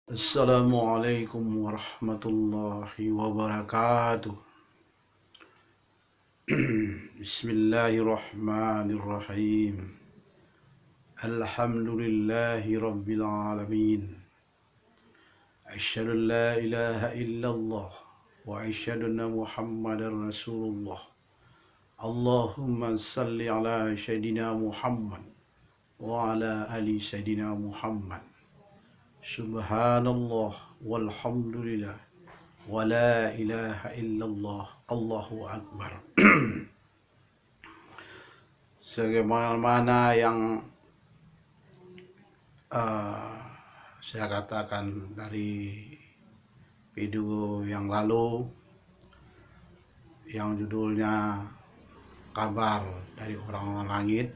Assalamualaikum warahmatullahi wabarakatuh. Bismillahirrahmanirrahim. Alhamdulillahi rabbil alamin. Asyhadu an la ilaha illallah wa asyhadu anna Muhammadar Rasulullah. Allahumma salli ala Sayyidina Muhammad wa ala ali Sayyidina Muhammad. Subhanallah walhamdulillah wa la ilaha illallah Allahu Akbar. Sebagaimana yang saya katakan dari video yang lalu yang judulnya kabar dari orang-orang langit.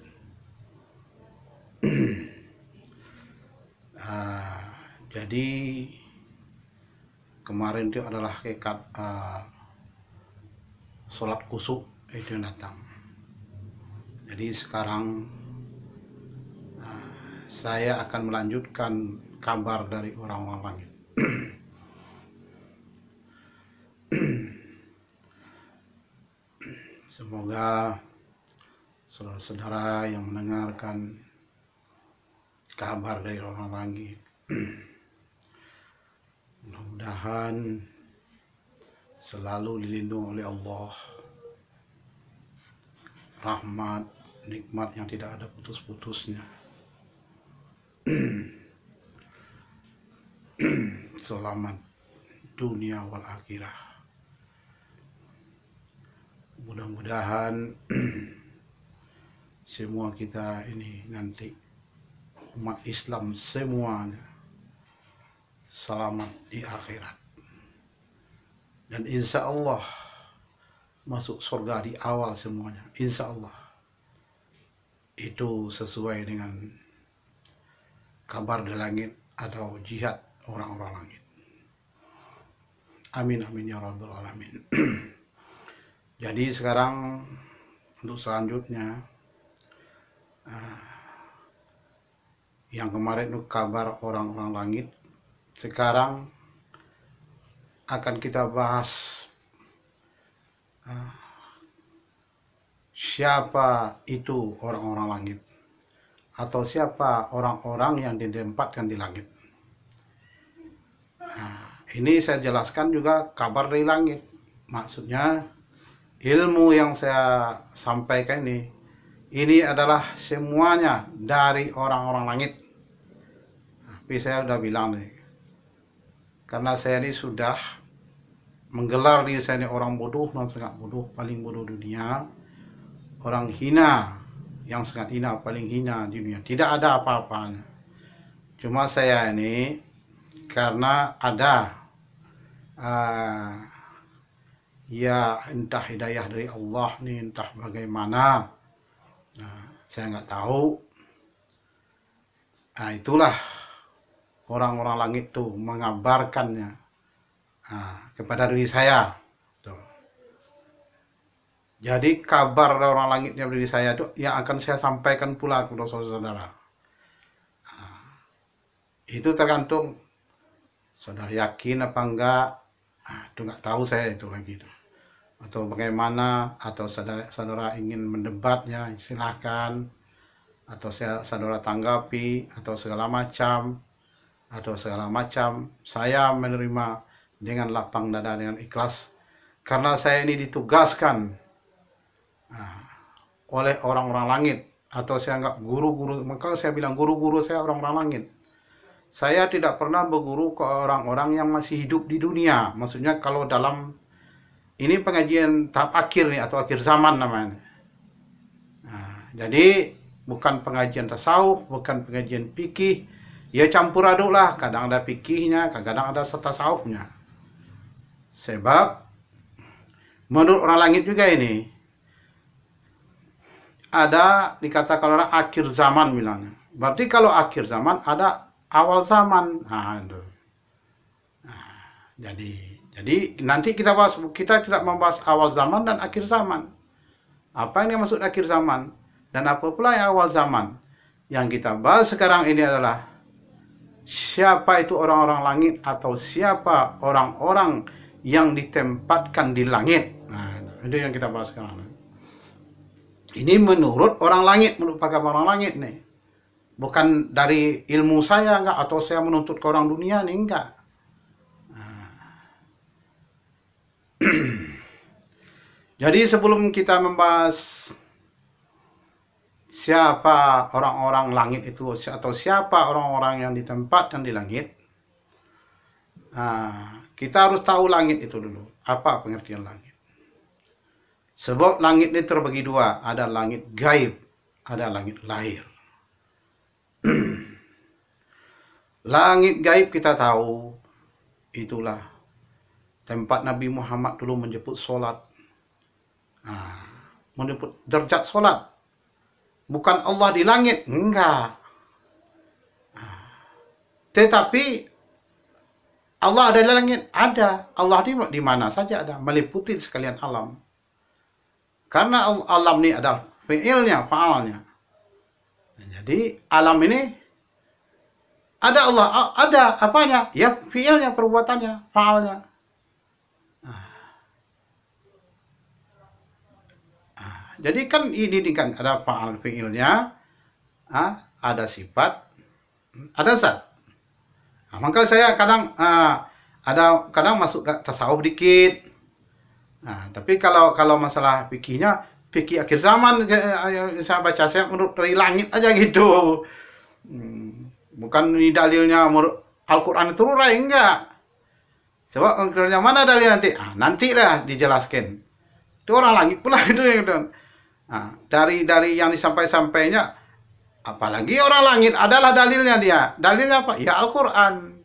Jadi kemarin itu adalah hakikat sholat kusuk itu datang. Jadi sekarang saya akan melanjutkan kabar dari orang-orang langit. Semoga saudara-saudara yang mendengarkan kabar dari orang langit mudah-mudahan selalu dilindungi oleh Allah, rahmat, nikmat yang tidak ada putus-putusnya. Selamat dunia wal akhirah. Mudah-mudahan semua kita ini nanti umat Islam semuanya selamat di akhirat, dan insya Allah masuk surga di awal semuanya, insya Allah. Itu sesuai dengan kabar di langit atau jihad orang-orang langit. Amin amin ya rabbal alamin. Jadi sekarang untuk selanjutnya, yang kemarin itu kabar orang-orang langit, sekarang akan kita bahas siapa itu orang-orang langit, atau siapa orang-orang yang ditempatkan di langit. Ini saya jelaskan juga kabar dari langit, maksudnya ilmu yang saya sampaikan ini adalah semuanya dari orang-orang langit. Tapi saya udah bilang nih, karena saya ini sudah menggelar diri saya ini orang bodoh dan sangat bodoh, paling bodoh dunia, orang hina yang sangat hina, paling hina di dunia, tidak ada apa-apanya. Cuma saya ini karena ada ya entah hidayah dari Allah nih, entah bagaimana, saya nggak tahu. Itulah orang-orang langit tuh mengabarkannya kepada diri saya. Tuh. Jadi kabar dari orang langitnya diri saya itu yang akan saya sampaikan pula kepada saudara-saudara. Itu tergantung saudara yakin apa enggak. Itu nggak tahu saya itu lagi tuh. Atau bagaimana, atau saudara ingin mendebatnya, silahkan. Atau saudara tanggapi, atau segala macam. Saya menerima dengan lapang dada, dengan ikhlas, karena saya ini ditugaskan oleh orang-orang langit, atau saya enggak guru-guru, maka saya bilang guru-guru saya orang-orang langit. Saya tidak pernah berguru ke orang-orang yang masih hidup di dunia, maksudnya kalau dalam ini pengajian tahap akhir nih, atau akhir zaman namanya. Jadi bukan pengajian tasawuf, bukan pengajian fikih, ya campur aduk lah, kadang ada fikihnya, kadang ada tasawufnya. Sebab menurut orang langit juga ini ada dikatakan orang akhir zaman bilangnya. Berarti kalau akhir zaman ada awal zaman. Jadi nanti kita tidak membahas awal zaman dan akhir zaman. Apa yang maksud akhir zaman dan apa pula yang awal zaman? Yang kita bahas sekarang ini adalah siapa itu orang-orang langit atau siapa orang-orang yang ditempatkan di langit. Nah, itu yang kita bahas sekarang. Ini menurut orang langit, menurut para orang langit nih. Bukan dari ilmu saya enggak, atau saya menuntut ke orang dunia nih, enggak. Jadi sebelum kita membahas siapa orang-orang langit itu atau siapa orang-orang yang ditempatkan di langit, kita harus tahu langit itu dulu. Apa pengertian langit? Sebab langit ini terbagi dua, ada langit gaib, ada langit lahir. Langit gaib kita tahu, itulah tempat Nabi Muhammad dulu menjemput sholat, menjemput derajat sholat. Bukan Allah di langit, enggak. Tetapi Allah ada di langit, ada. Allah di mana saja ada, meliputi sekalian alam. Karena alam ini adalah fi'ilnya, fa'alnya. Jadi alam ini ada Allah, ada apanya? Ya fi'ilnya, perbuatannya, fa'alnya. Jadi kan ini kan ada fa'al fi'ilnya, ada sifat, ada zat. Maka saya kadang kadang masuk ke tasawuf dikit. Tapi kalau masalah fikihnya, fikih akhir zaman saya baca, saya menurut dari langit aja gitu. Bukan ini dalilnya Al-Quran itu urai, enggak. Sebab Al-Qurannya mana dalil nanti? Nantilah dijelaskan. Itu orang langit pula itu yang gitu. Dari yang disampainya, apalagi orang langit adalah dalilnya dia. Dalilnya apa? Ya Al-Quran.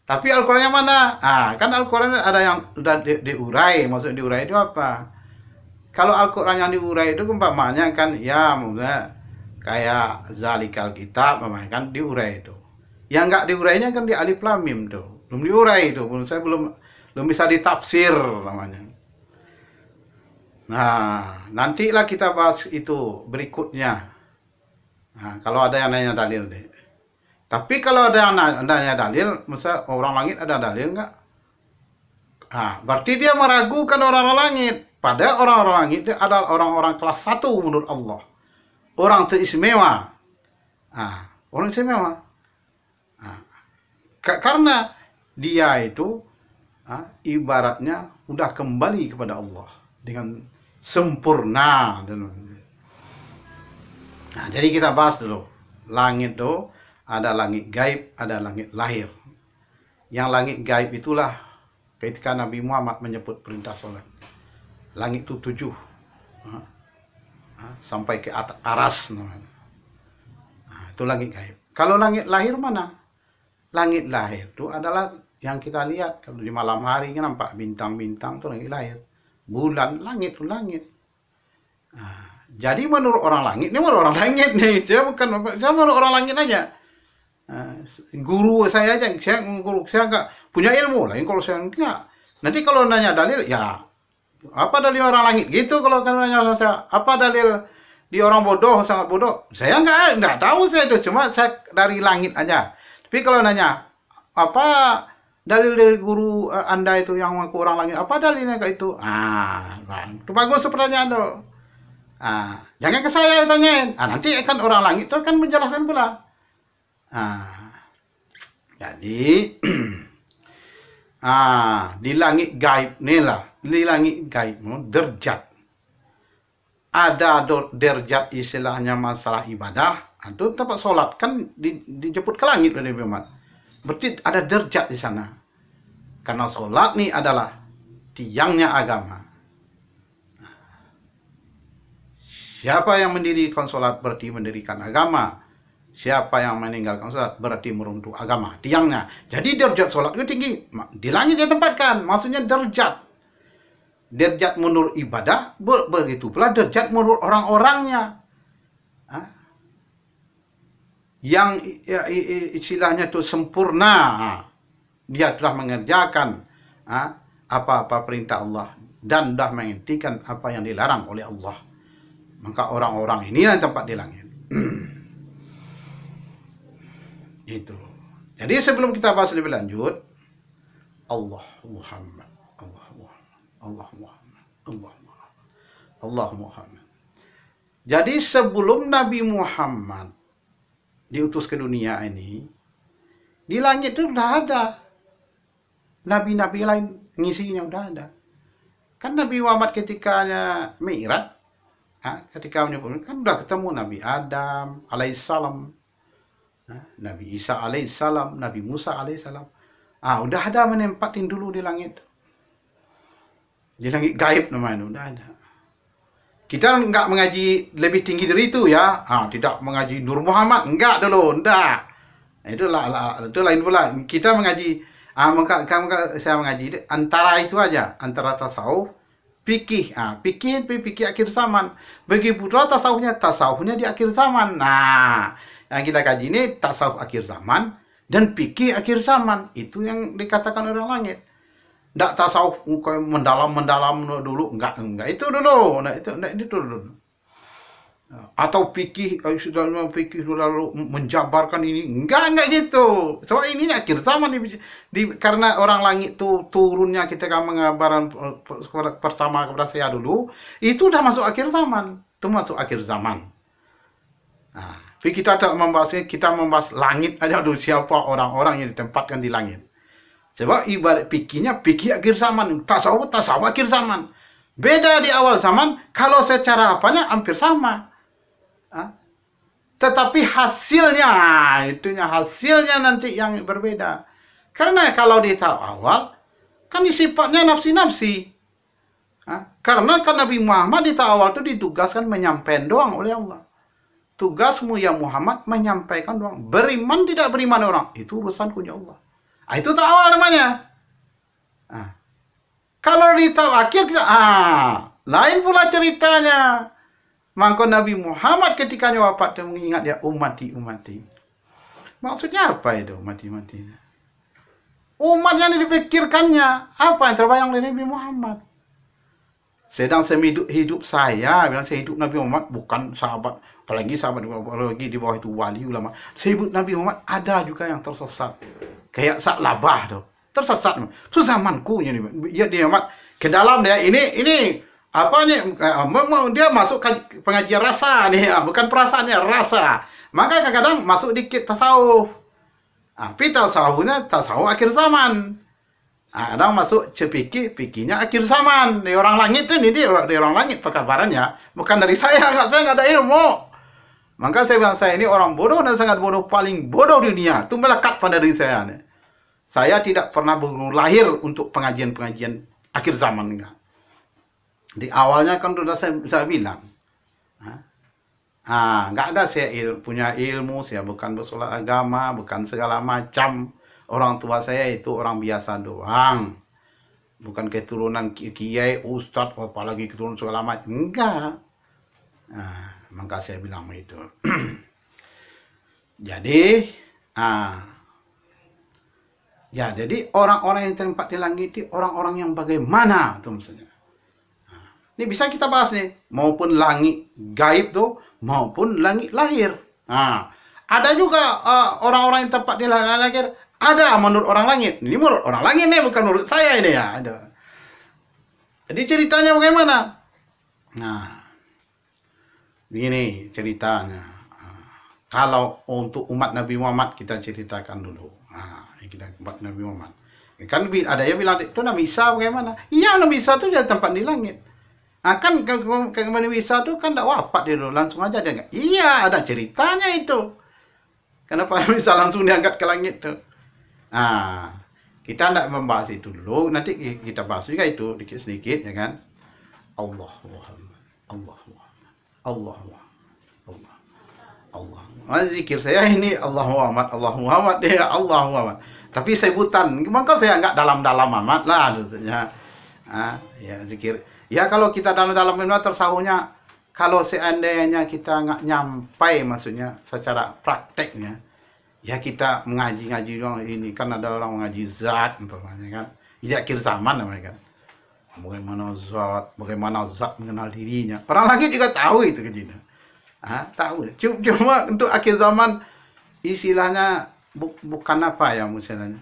Tapi Al-Qurannya mana? Kan Al-Quran ada yang sudah diurai. Maksud diurai itu apa? Kalau Al-Quran yang diurai itu umpamanya kan, ya kayak zalikal kitab, kan diurai itu. Yang enggak diurainya kan di alif lam mim tuh. Belum diurai itu. Saya belum bisa ditafsir namanya. Nantilah kita bahas itu berikutnya. Kalau ada yang nanya dalil deh. Tapi kalau ada yang nanya dalil, misalnya orang langit ada dalil enggak? Berarti dia meragukan orang-orang langit. Padahal orang-orang langit itu adalah orang-orang kelas 1 menurut Allah. Orang teristimewa. Orang istimewa. Karena dia itu ibaratnya udah kembali kepada Allah dengan sempurna. Jadi kita bahas dulu. Langit itu ada langit gaib, ada langit lahir. Yang langit gaib itulah ketika Nabi Muhammad menyebut perintah sholat. Langit itu 7. Sampai ke atas aras. Itu langit gaib. Kalau langit lahir mana? Langit lahir itu adalah yang kita lihat. Kalau di malam hari kan nampak bintang-bintang, itu langit lahir. Bulan, langit itu langit. Jadi menurut orang langit, ini menurut orang langit nih. Saya menurut orang langit aja. Guru saya aja, saya nggak punya ilmu lah. Kalau saya enggak, nanti kalau nanya dalil, ya apa dalil orang langit gitu. Kalau kan nanya saya, apa dalil di orang bodoh, sangat bodoh, saya nggak tahu. Saya itu cuma saya dari langit aja. Tapi kalau nanya apa dalil dari guru Anda itu yang mengaku orang langit, apa dalilnya kayak itu? Itu bagus pertanyaan tuh. Jangan ke saya tanyain. Nanti kan orang langit itu kan menjelaskan pula. Jadi di langit gaib inilah, di langit gaib derajat. Ada derajat istilahnya masalah ibadah, itu tempat sholat kan dijemput ke langit oleh Muhammad. Berarti ada derajat di sana. Karena sholat nih adalah tiangnya agama. Siapa yang mendirikan sholat berarti mendirikan agama. Siapa yang meninggalkan sholat berarti meruntuh agama, tiangnya. Jadi derajat sholat itu tinggi. Di langit dia tempatkan. Maksudnya derajat. Derajat menurut ibadah, begitu pula derajat menurut orang-orangnya. Yang istilahnya itu sempurna. Dia telah mengerjakan apa-apa perintah Allah. Dan sudah menghentikan apa yang dilarang oleh Allah. Maka orang-orang ini yang tempat di langit. Itu. Jadi sebelum kita bahas lebih lanjut, Allah Muhammad, Allah Muhammad, Allah Muhammad, Allah Muhammad, Allah Muhammad. Jadi sebelum Nabi Muhammad diutus ke dunia ini, di langit itu udah ada nabi-nabi lain ngisinya, udah ada. Kan Nabi Muhammad ketikanya Mi'raj, ketika menyebut kan udah ketemu Nabi Adam alaihissalam, Nabi Isa alaihissalam, Nabi Musa alaihissalam. Udah ada menempatin dulu di langit gaib namanya, udah ada. Kita nggak mengaji lebih tinggi dari itu ya, tidak mengaji Nur Muhammad, enggak dulu, enggak. Itu lain pula. Kita mengaji, saya mengaji antara itu aja, antara tasawuf, fikih, fikih akhir zaman. Begitu pula tasawufnya di akhir zaman. Nah, yang kita kaji ini tasawuf akhir zaman dan fikih akhir zaman. Itu yang dikatakan orang langit. Nggak tasawuf mendalam dulu, enggak itu dulu, itu dulu. Atau fikih lalu menjabarkan ini, enggak gitu. Soalnya ini akhir zaman karena orang langit tuh turunnya ketika mengabaran pertama kepada saya dulu, itu udah masuk akhir zaman, itu masuk akhir zaman. Nah, kita membahas langit aja dulu, siapa orang-orang yang ditempatkan di langit. Sebab ibarat fikihnya fikih akhir zaman, tasawuf akhir zaman. Beda di awal zaman, kalau secara apanya hampir sama. Tetapi hasilnya nanti yang berbeda. Karena kalau di tahap awal, kan sifatnya nafsi-nafsi. Karena kan Nabi Muhammad di tahap awal itu ditugaskan menyampaikan doang oleh Allah. Tugasmu ya Muhammad menyampaikan doang. Beriman tidak beriman orang, itu urusan punya Allah. Itu tahap awal namanya. Kalau di tahap akhir kita, lain pula ceritanya. Maka Nabi Muhammad ketika wafat dia mengingat dia umati. Maksudnya apa itu umati? Umat yang dipikirkannya, apa yang terbayang dari Nabi Muhammad? Sedang hidup saya, bilang saya hidup Nabi Muhammad bukan sahabat, apalagi di bawah itu wali ulama. Saya hidup Nabi Muhammad ada juga yang tersesat. Kayak Sa'labah tuh, tersesat. Itu zamanku dia Muhammad ke dalam dia ini apanya, dia masuk pengajian rasa nih, bukan perasaannya, rasa. Maka kadang-kadang masuk dikit tasawuf. Tapi tasawufnya tasawuf akhir zaman. Kadang masuk fikihnya akhir zaman. Di orang langit tuh, di orang langit perkabarannya, bukan dari saya nggak ada ilmu. Maka saya bilang, saya ini orang bodoh dan sangat bodoh, paling bodoh di dunia. Itu melekat pada diri saya. Saya tidak pernah lahir untuk pengajian-pengajian akhir zaman. Enggak. Di awalnya kan sudah saya bilang, nggak ada saya punya ilmu, saya bukan bersolat agama, bukan segala macam. Orang tua saya itu orang biasa doang, bukan keturunan kiai, ustadz, apalagi keturunan segala macam, enggak. Maka saya bilang itu. Jadi, jadi orang-orang yang tempat di langit itu orang-orang yang bagaimana tuh maksudnya. Ini bisa kita bahas nih, maupun langit gaib tuh, maupun langit lahir. Ada juga orang-orang yang tempat di langit lahir, ada menurut orang langit. Ini menurut orang langit nih, bukan menurut saya ini ya. Ada. Jadi ceritanya bagaimana? Begini ceritanya. Kalau untuk umat Nabi Muhammad kita ceritakan dulu. Umat Nabi Muhammad. Kan ada yang bilang itu Nabi Isa bagaimana? Iya, Nabi Isa itu dia tempat di langit. Kan Nabi Isa itu kan tidak wafat dia dulu, langsung aja dia enggak. Iya, ada ceritanya itu. Kenapa Nabi Isa langsung diangkat ke langit tuh? Kita tidak membahas itu dulu. Nanti kita bahas juga itu sedikit ya kan. Allah Muhammad, Allah Muhammad, Allah Muhammad, Allah. Zikir saya ini Allah Muhammad, Allah Muhammad, dia Allah Muhammad. Tapi sebutan, maka saya enggak dalam-dalam amat lah maksudnya. Ya zikir. Ya kalau kita dalam-dalam tersawuhnya, kalau seandainya kita nggak nyampai maksudnya secara prakteknya, ya kita mengaji-ngaji doang ini kan ada orang mengaji zat umpamanya kan. Jadi akhir zaman namanya kan. Bagaimana zat mengenal dirinya. Orang lagi juga tahu itu kan. Tahu. Cuma untuk akhir zaman istilahnya bukan apa ya misalnya.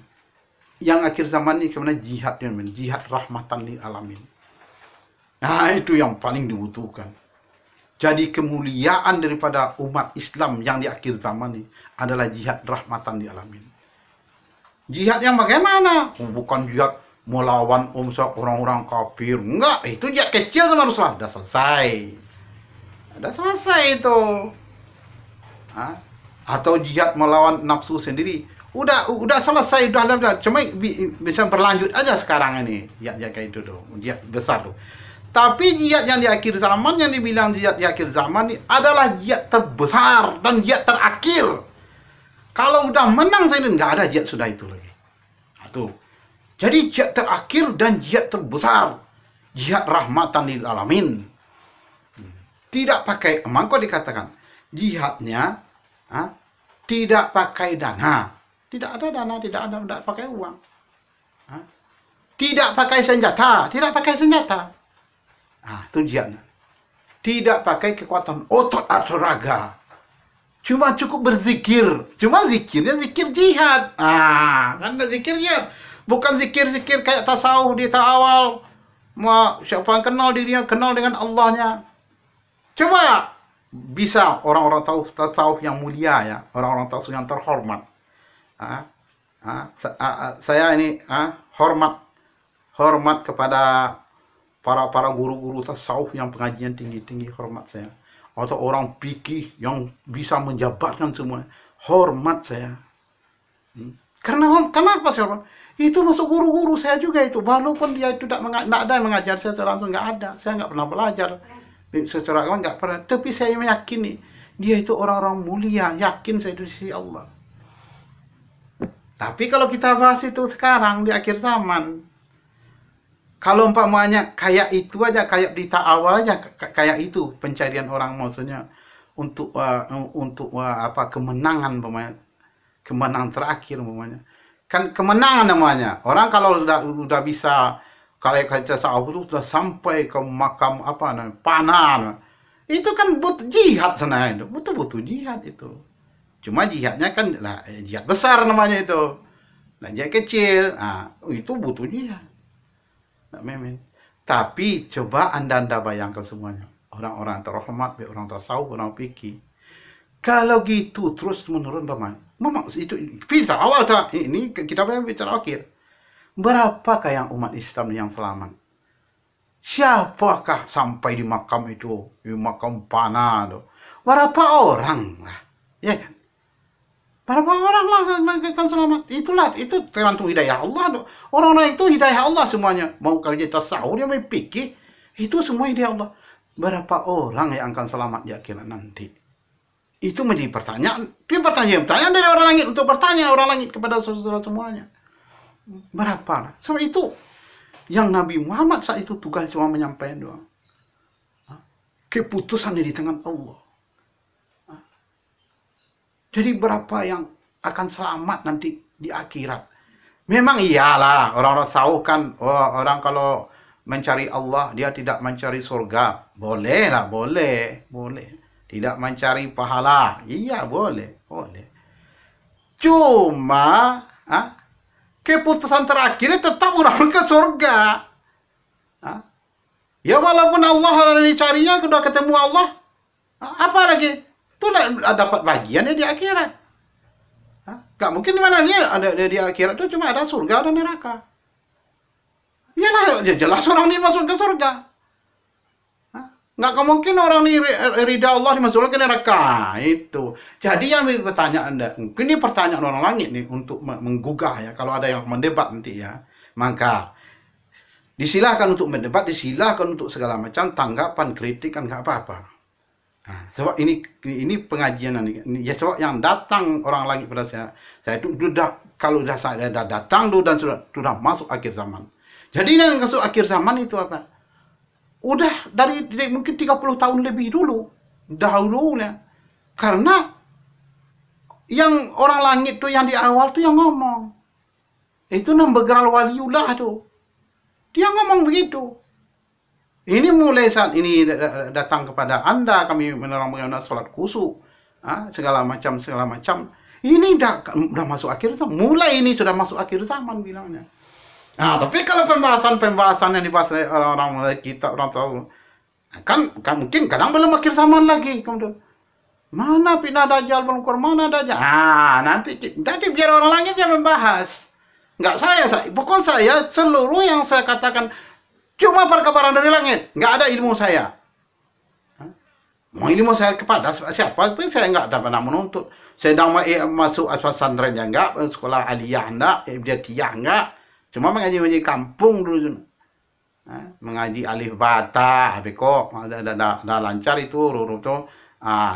Yang akhir zaman ini kemana jihad, jihad rahmatan lil alamin. Nah, itu yang paling dibutuhkan. Jadi kemuliaan daripada umat Islam yang di akhir zaman ini adalah jihad rahmatan lil alamin. Jihad yang bagaimana? Bukan jihad melawan orang-orang kafir. Enggak, itu jihad kecil sama Rasulullah. Udah selesai. Udah selesai itu. Atau jihad melawan nafsu sendiri. Udah selesai, udah. Cuma bisa berlanjut aja sekarang ini. Jihad kayak itu tuh. Jihad besar tuh. Tapi jihad yang di akhir zaman, yang dibilang jihad di akhir zaman ini adalah jihad terbesar dan jihad terakhir. Kalau udah menang saya ini nggak ada jihad sudah itu lagi. Tuh. Jadi jihad terakhir dan jihad terbesar, jihad rahmatan lil alamin. Tidak pakai, emang kok dikatakan jihadnya tidak pakai dana, tidak ada dana, tidak pakai uang, tidak pakai senjata, itu jihadnya. Tidak pakai kekuatan otot atau raga. Cuma cukup berzikir. Cuma zikirnya zikir jihad. Kan ada zikir jihad. Bukan zikir-zikir kayak tasawuf di awal. Siapa yang kenal dirinya, kenal dengan Allahnya. Coba bisa orang-orang tasawuf yang mulia ya, orang-orang tasawuf yang terhormat. Saya ini hormat kepada para guru-guru tasawuf yang pengajian tinggi-tinggi, hormat saya. Atau orang fikih yang bisa menjabarkan semua, hormat saya. Kenapa saya hormat? Itu masuk guru-guru saya juga itu, walaupun dia itu tidak ada yang mengajar saya langsung, nggak ada, saya nggak pernah belajar secara agama, nggak pernah. Tapi saya meyakini dia itu orang-orang mulia, yakin saya itu di sisi Allah. Tapi kalau kita bahas itu sekarang di akhir zaman, kalau umpamanya kayak itu aja, kayak di awal aja, kayak itu pencarian orang, maksudnya untuk kemenangan, kemenangan terakhir umpamanya. Kan kemenangan namanya. Orang kalau udah bisa, kalau kayak tasawuf itu sudah sampai ke makam panah. Itu kan butuh jihad sana itu. Butuh jihad itu. Cuma jihadnya kan jihad besar namanya itu. Nah, jihad kecil, itu butuh jihad. Nah, memang. Tapi coba Anda bayangkan semuanya. Orang-orang terhormat, orang tasawuf, orang fikih. Kalau gitu terus menurun memang itu bisa awal dah. Ini kita bicara akhir. Berapakah yang umat Islam yang selamat? Siapakah sampai di makam itu, di makam panah itu? Berapa orang lah, ya kan? Berapa orang lah yang akan selamat? Itu tergantung hidayah Allah. Orang-orang itu hidayah Allah semuanya. Mau kalau dia tasawuf, dia mau fikih, itu semua hidayah Allah. Berapa orang yang akan selamat di akhirat nanti? Itu menjadi pertanyaan. Itu pertanyaan dari orang langit untuk bertanya orang langit kepada saudara semuanya. Berapa? Sebab itu yang Nabi Muhammad saat itu tugas cuma menyampaikan doa. Keputusannya di tangan Allah. Jadi berapa yang akan selamat nanti di akhirat? Memang iyalah orang-orang tasawuf kan, orang kalau mencari Allah dia tidak mencari surga. Boleh lah, boleh. Tidak mencari pahala. Iya, boleh. Cuma keputusan terakhirnya tetap orang ke surga. Ya walaupun Allah dicarinya, sudah ketemu Allah, apa lagi? Itu dapat bagiannya di akhirat. Gak mungkin di mana dia ada di akhirat itu cuma ada surga dan neraka. Iyalah, jelas orang ini masuk ke surga. Nggak mungkin orang ini ridha Allah dimasukkan ke neraka. Itu. Jadi yang bertanya Anda, mungkin ini pertanyaan orang langit nih untuk menggugah ya. Kalau ada yang mendebat nanti ya, maka disilahkan untuk mendebat, disilahkan untuk segala macam tanggapan, kritik kan nggak apa-apa. Sebab ini pengajian ini ya, sebab yang datang orang langit pada saya itu kalau saya datang dan sudah masuk akhir zaman. Jadi yang masuk akhir zaman itu apa? Udah dari mungkin 30 tahun lebih dahulunya. Karena yang orang langit tuh yang di awal tuh yang ngomong. Itu Nambegeral Waliullah tuh. Dia ngomong begitu. Ini mulai saat ini datang kepada Anda, kami menerangkan sholat kusuk, segala macam. Ini udah masuk akhir zaman. Mulai ini sudah masuk akhir zaman bilangnya. Nah, tapi kalau pembahasan yang dibahas oleh orang-orang kita, orang tahu, kan mungkin kadang belum akhir zaman lagi. Kemudian, mana pindah dajjal belum keluar, mana dajjal. Nanti biar orang lain yang membahas. Nggak saya, pokoknya saya seluruh yang saya katakan cuma perkabaran dari langit. Nggak ada ilmu saya. Mau ilmu saya kepada siapa pun saya nggak ada pernah menuntut. Saya dah masuk pesantren ya enggak, sekolah aliyah enggak, ibtidaiyah enggak. Cuma mengaji kampung dulu. Mengaji alif bata, beko, ada lancar itu huruf tuh.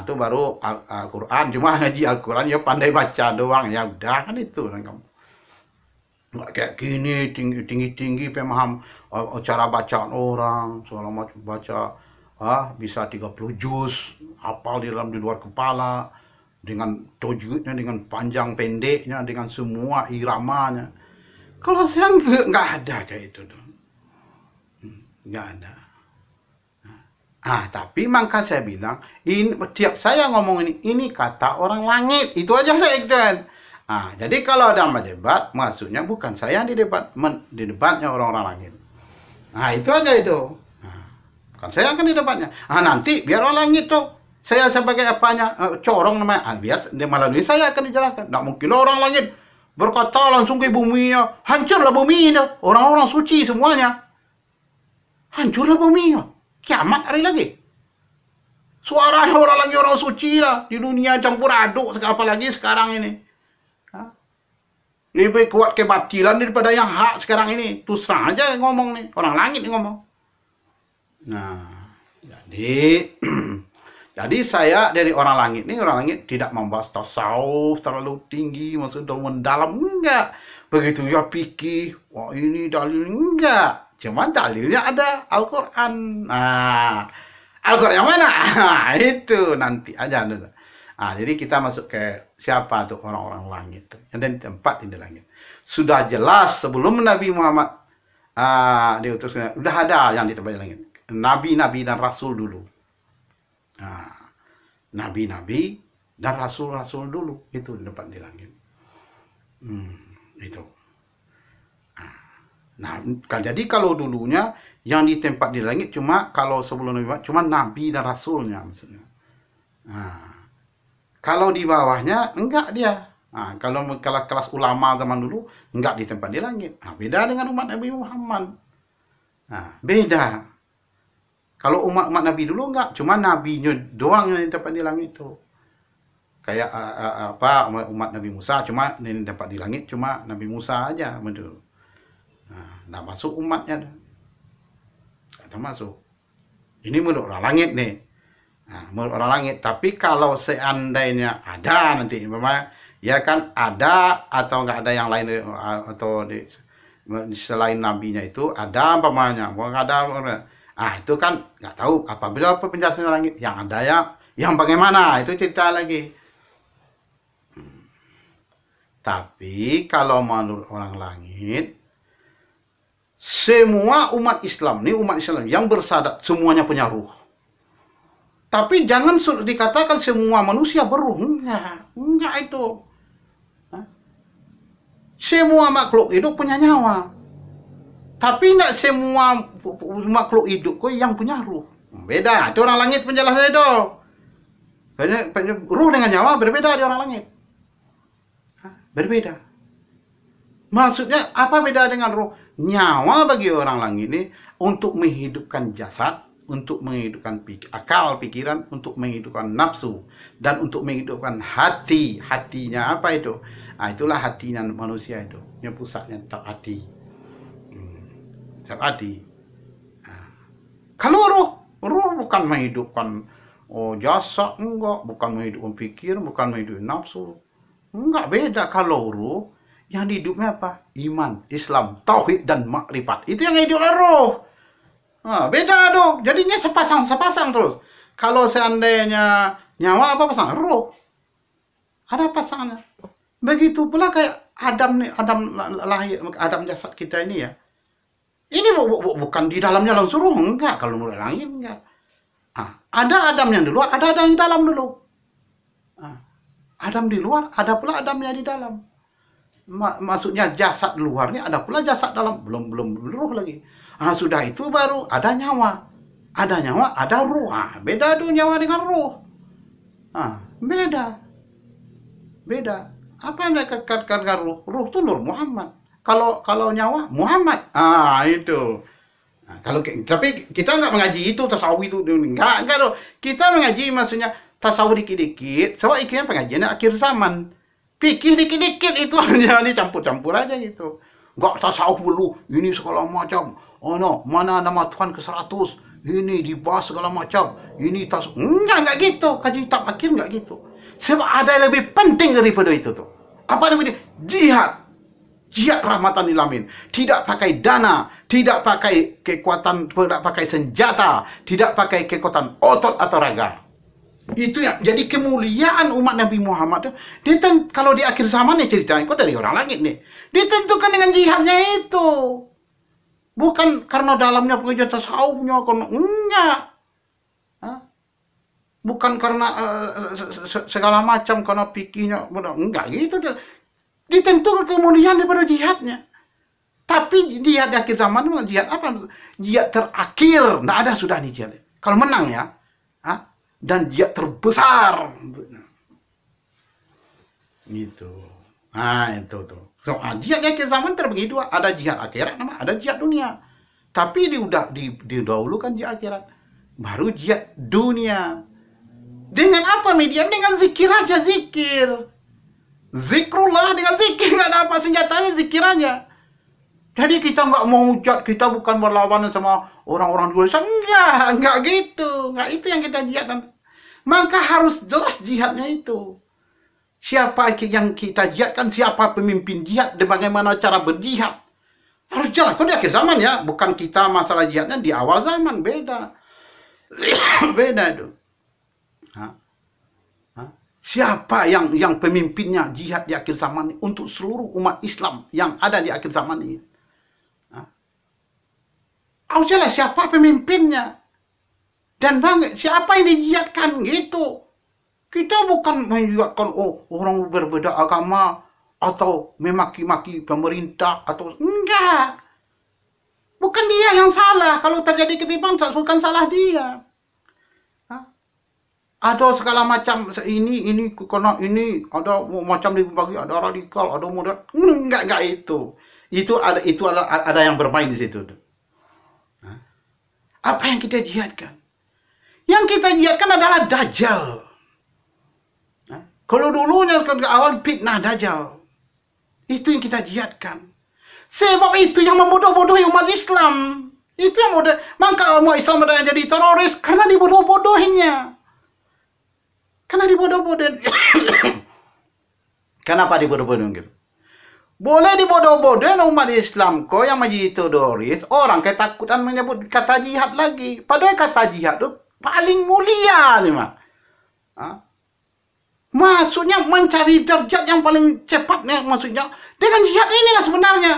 Itu baru Al-Qur'an. Cuma ngaji Al-Qur'an ya pandai baca doang, ya udah kan itu kan kamu. Nggak kayak gini tinggi pemaham cara bacaan orang, segala macam baca. Bisa 30 juz, hafal di luar kepala, dengan tajwidnya, dengan panjang pendeknya, dengan semua iramanya. Kalau saya nggak ada kayak itu dong. Nggak ada. Tapi maka saya bilang, tiap saya ngomong ini kata orang langit, itu aja saya ikut. Jadi kalau ada debat, maksudnya bukan saya yang di debatnya orang-orang langit. Itu aja itu. Kan saya akan di depannya. Nanti biar orang langit tuh. Saya sebagai apanya? Corong namanya. Biar melalui saya akan dijelaskan. Nggak mungkin orang langit berkata langsung ke bumi ya. Hancurlah bumi ini. Orang-orang suci semuanya. Hancurlah bumi ya. Kiamat hari lagi. Suaranya orang lagi orang suci lah. Di dunia campur aduk. Apalagi sekarang ini. Lebih kuat kebatilan daripada yang hak sekarang ini. Terus terang aja ngomong nih. Orang langit ngomong. Jadi saya dari orang langit nih, orang langit tidak membahas tasawuf terlalu tinggi, maksud terlalu mendalam, enggak. Begitu ya pikir, wah ini dalil, enggak. Cuma dalilnya ada Al-Qur'an. Al-Qur'an yang mana? Itu nanti aja. Jadi kita masuk ke siapa tuh orang-orang langit yang ada di tempat di langit. Sudah jelas sebelum Nabi Muhammad diutus, udah ada yang di tempat di langit. Nabi-nabi dan rasul dulu. Nabi-nabi dan rasul-rasul dulu itu di depan di langit. Itu. Jadi kalau dulunya yang di tempat di langit cuma kalau sebelum Nabi cuma nabi dan rasulnya maksudnya. Kalau di bawahnya enggak dia. Kalau kelas ulama zaman dulu enggak di tempat di langit. Beda dengan umat Nabi Muhammad. Beda. Kalau umat Nabi dulu enggak, cuma nabinya doang yang dapat di langit itu. Kayak umat Nabi Musa, cuma yang dapat di langit cuma Nabi Musa aja, betul. Nah, masuk umatnya, atau masuk. Ini menurut orang langit nih, menurut orang langit. Tapi kalau seandainya ada nanti, ya kan ada atau enggak ada yang lain atau selain nabinya itu ada umpamanya, bukan ada. Itu kan nggak tahu apabila penjelasan langit yang ada yang bagaimana itu cerita lagi. Tapi kalau menurut orang langit, semua umat Islam yang bersadat semuanya punya ruh. Tapi jangan dikatakan semua manusia berruh, enggak itu. Semua makhluk hidup punya nyawa. Tapi tidak semua makhluk hidup yang punya ruh. Beda. Itu orang langit penjelasan itu. Ruh dengan nyawa berbeda di orang langit. Berbeda. Maksudnya apa beda dengan ruh? Nyawa bagi orang langit ini untuk menghidupkan jasad, untuk menghidupkan akal, pikiran, untuk menghidupkan nafsu, dan untuk menghidupkan hati. Hatinya apa itu? Itulah hatinya manusia itu. Yang pusatnya hati. Hati. Kalau ruh bukan menghidupkan jasad, enggak, bukan menghidupkan pikir, bukan menghidupkan nafsu, enggak, beda. Kalau ruh yang hidupnya apa? Iman, Islam, tauhid dan makrifat, itu yang hidupnya ruh. Beda dong. Jadinya sepasang terus. Kalau seandainya nyawa apa pasang? Ruh. Ada pasangannya. Begitu pula kayak Adam lahir, Adam jasad kita ini ya. Ini bukan di dalamnya langsung ruh, enggak. Kalau menurut langit enggak. Ada Adam yang di luar, ada Adam yang di dalam dulu. Adam di luar, ada pula Adamnya di dalam. Maksudnya jasad luarnya, ada pula jasad dalam, belum ruh lagi. Sudah itu baru ada nyawa. Ada nyawa, ada ruh. Beda tuh nyawa dengan ruh. Beda. Beda. Apa yang dikatakan dengan ruh? Ruh itu Nur Muhammad. Kalau nyawa Muhammad. Itu. Tapi kita nggak mengaji itu tasawuf itu, nggak loh. Kita mengaji maksudnya tasawuf dikit-dikit. Sebab ikhnya pengajian akhir zaman. Pikir dikit-dikit itu hanya dicampur-campur aja gitu. Nggak tasawuf dulu, ini segala macam. Oh no, mana nama Tuhan ke-100? Ini dibahas segala macam. Ini tasawuf. Enggak gitu. Kaji kitab akhir nggak gitu. Sebab ada yang lebih penting daripada itu tuh. Apa namanya? Jihad. Jihad rahmatan lil alamin. Tidak pakai dana, tidak pakai kekuatan, tidak pakai senjata, tidak pakai kekuatan otot atau raga. Itu ya, jadi kemuliaan umat Nabi Muhammad dia kalau di akhir zaman nih ceritanya kok dari orang langit nih, ditentukan dengan jihadnya itu, bukan karena dalamnya pengajian tasawufnya, karena enggak, bukan karena segala macam, karena pikirnya enggak gitu, ditentukan kemuliaan daripada jihadnya. Tapi jihad di akhir zaman itu jihad apa? Jihad terakhir, enggak ada sudah nih jihad. Kalau menang ya, dan jihad terbesar gitu. Itu tuh. Jihad di akhir zaman terbagi dua, ada jihad akhirat, ada jihad dunia. Tapi didahulukan jihad akhirat, baru jihad dunia. Dengan apa media? Dengan zikir aja, zikir. Zikrullah, dengan zikir, nggak ada apa senjatanya, zikir aja. Jadi kita nggak mau jihad, kita bukan berlawanan sama orang-orang di luar sana. Enggak gitu. Enggak itu yang kita jihadkan. Maka harus jelas jihadnya itu. Siapa yang kita jihadkan, siapa pemimpin jihad, dan bagaimana cara berjihad. Harus jelas. Kok di akhir zaman ya, bukan kita masalah jihadnya di awal zaman, beda. Beda itu. Siapa yang pemimpinnya jihad di akhir zaman ini untuk seluruh umat Islam yang ada di akhir zaman ini. Harus jelas siapa pemimpinnya. Dan siapa yang dijihadkan gitu. Kita bukan menjihadkan orang berbeda agama atau memaki-maki pemerintah atau enggak. Bukan dia yang salah. Kalau terjadi ketimpangan bukan salah dia. Ada segala macam ini karena ini ada macam dibagi, ada radikal, ada moderat. Enggak itu. Itu ada yang bermain di situ. Apa yang kita jihadkan? Yang kita jihadkan adalah Dajjal. Kalau dulunya ke awal fitnah Dajjal. Itu yang kita jihadkan. Sebab itu yang membodoh-bodohi umat Islam. Itu yang bodoh. Maka umat Islam ada yang jadi teroris karena dibodoh-bodohinnya. Karena dibodoh-bodohin. Kenapa dibodoh-bodohin gitu? Boleh dibodoh-bodohin umat Islam kok yang menjadi teroris. Orang ketakutan menyebut kata jihad lagi. Padahal kata jihad itu paling mulia nih, Mak. Maksudnya mencari derajat yang paling cepatnya, maksudnya dengan jihad inilah sebenarnya.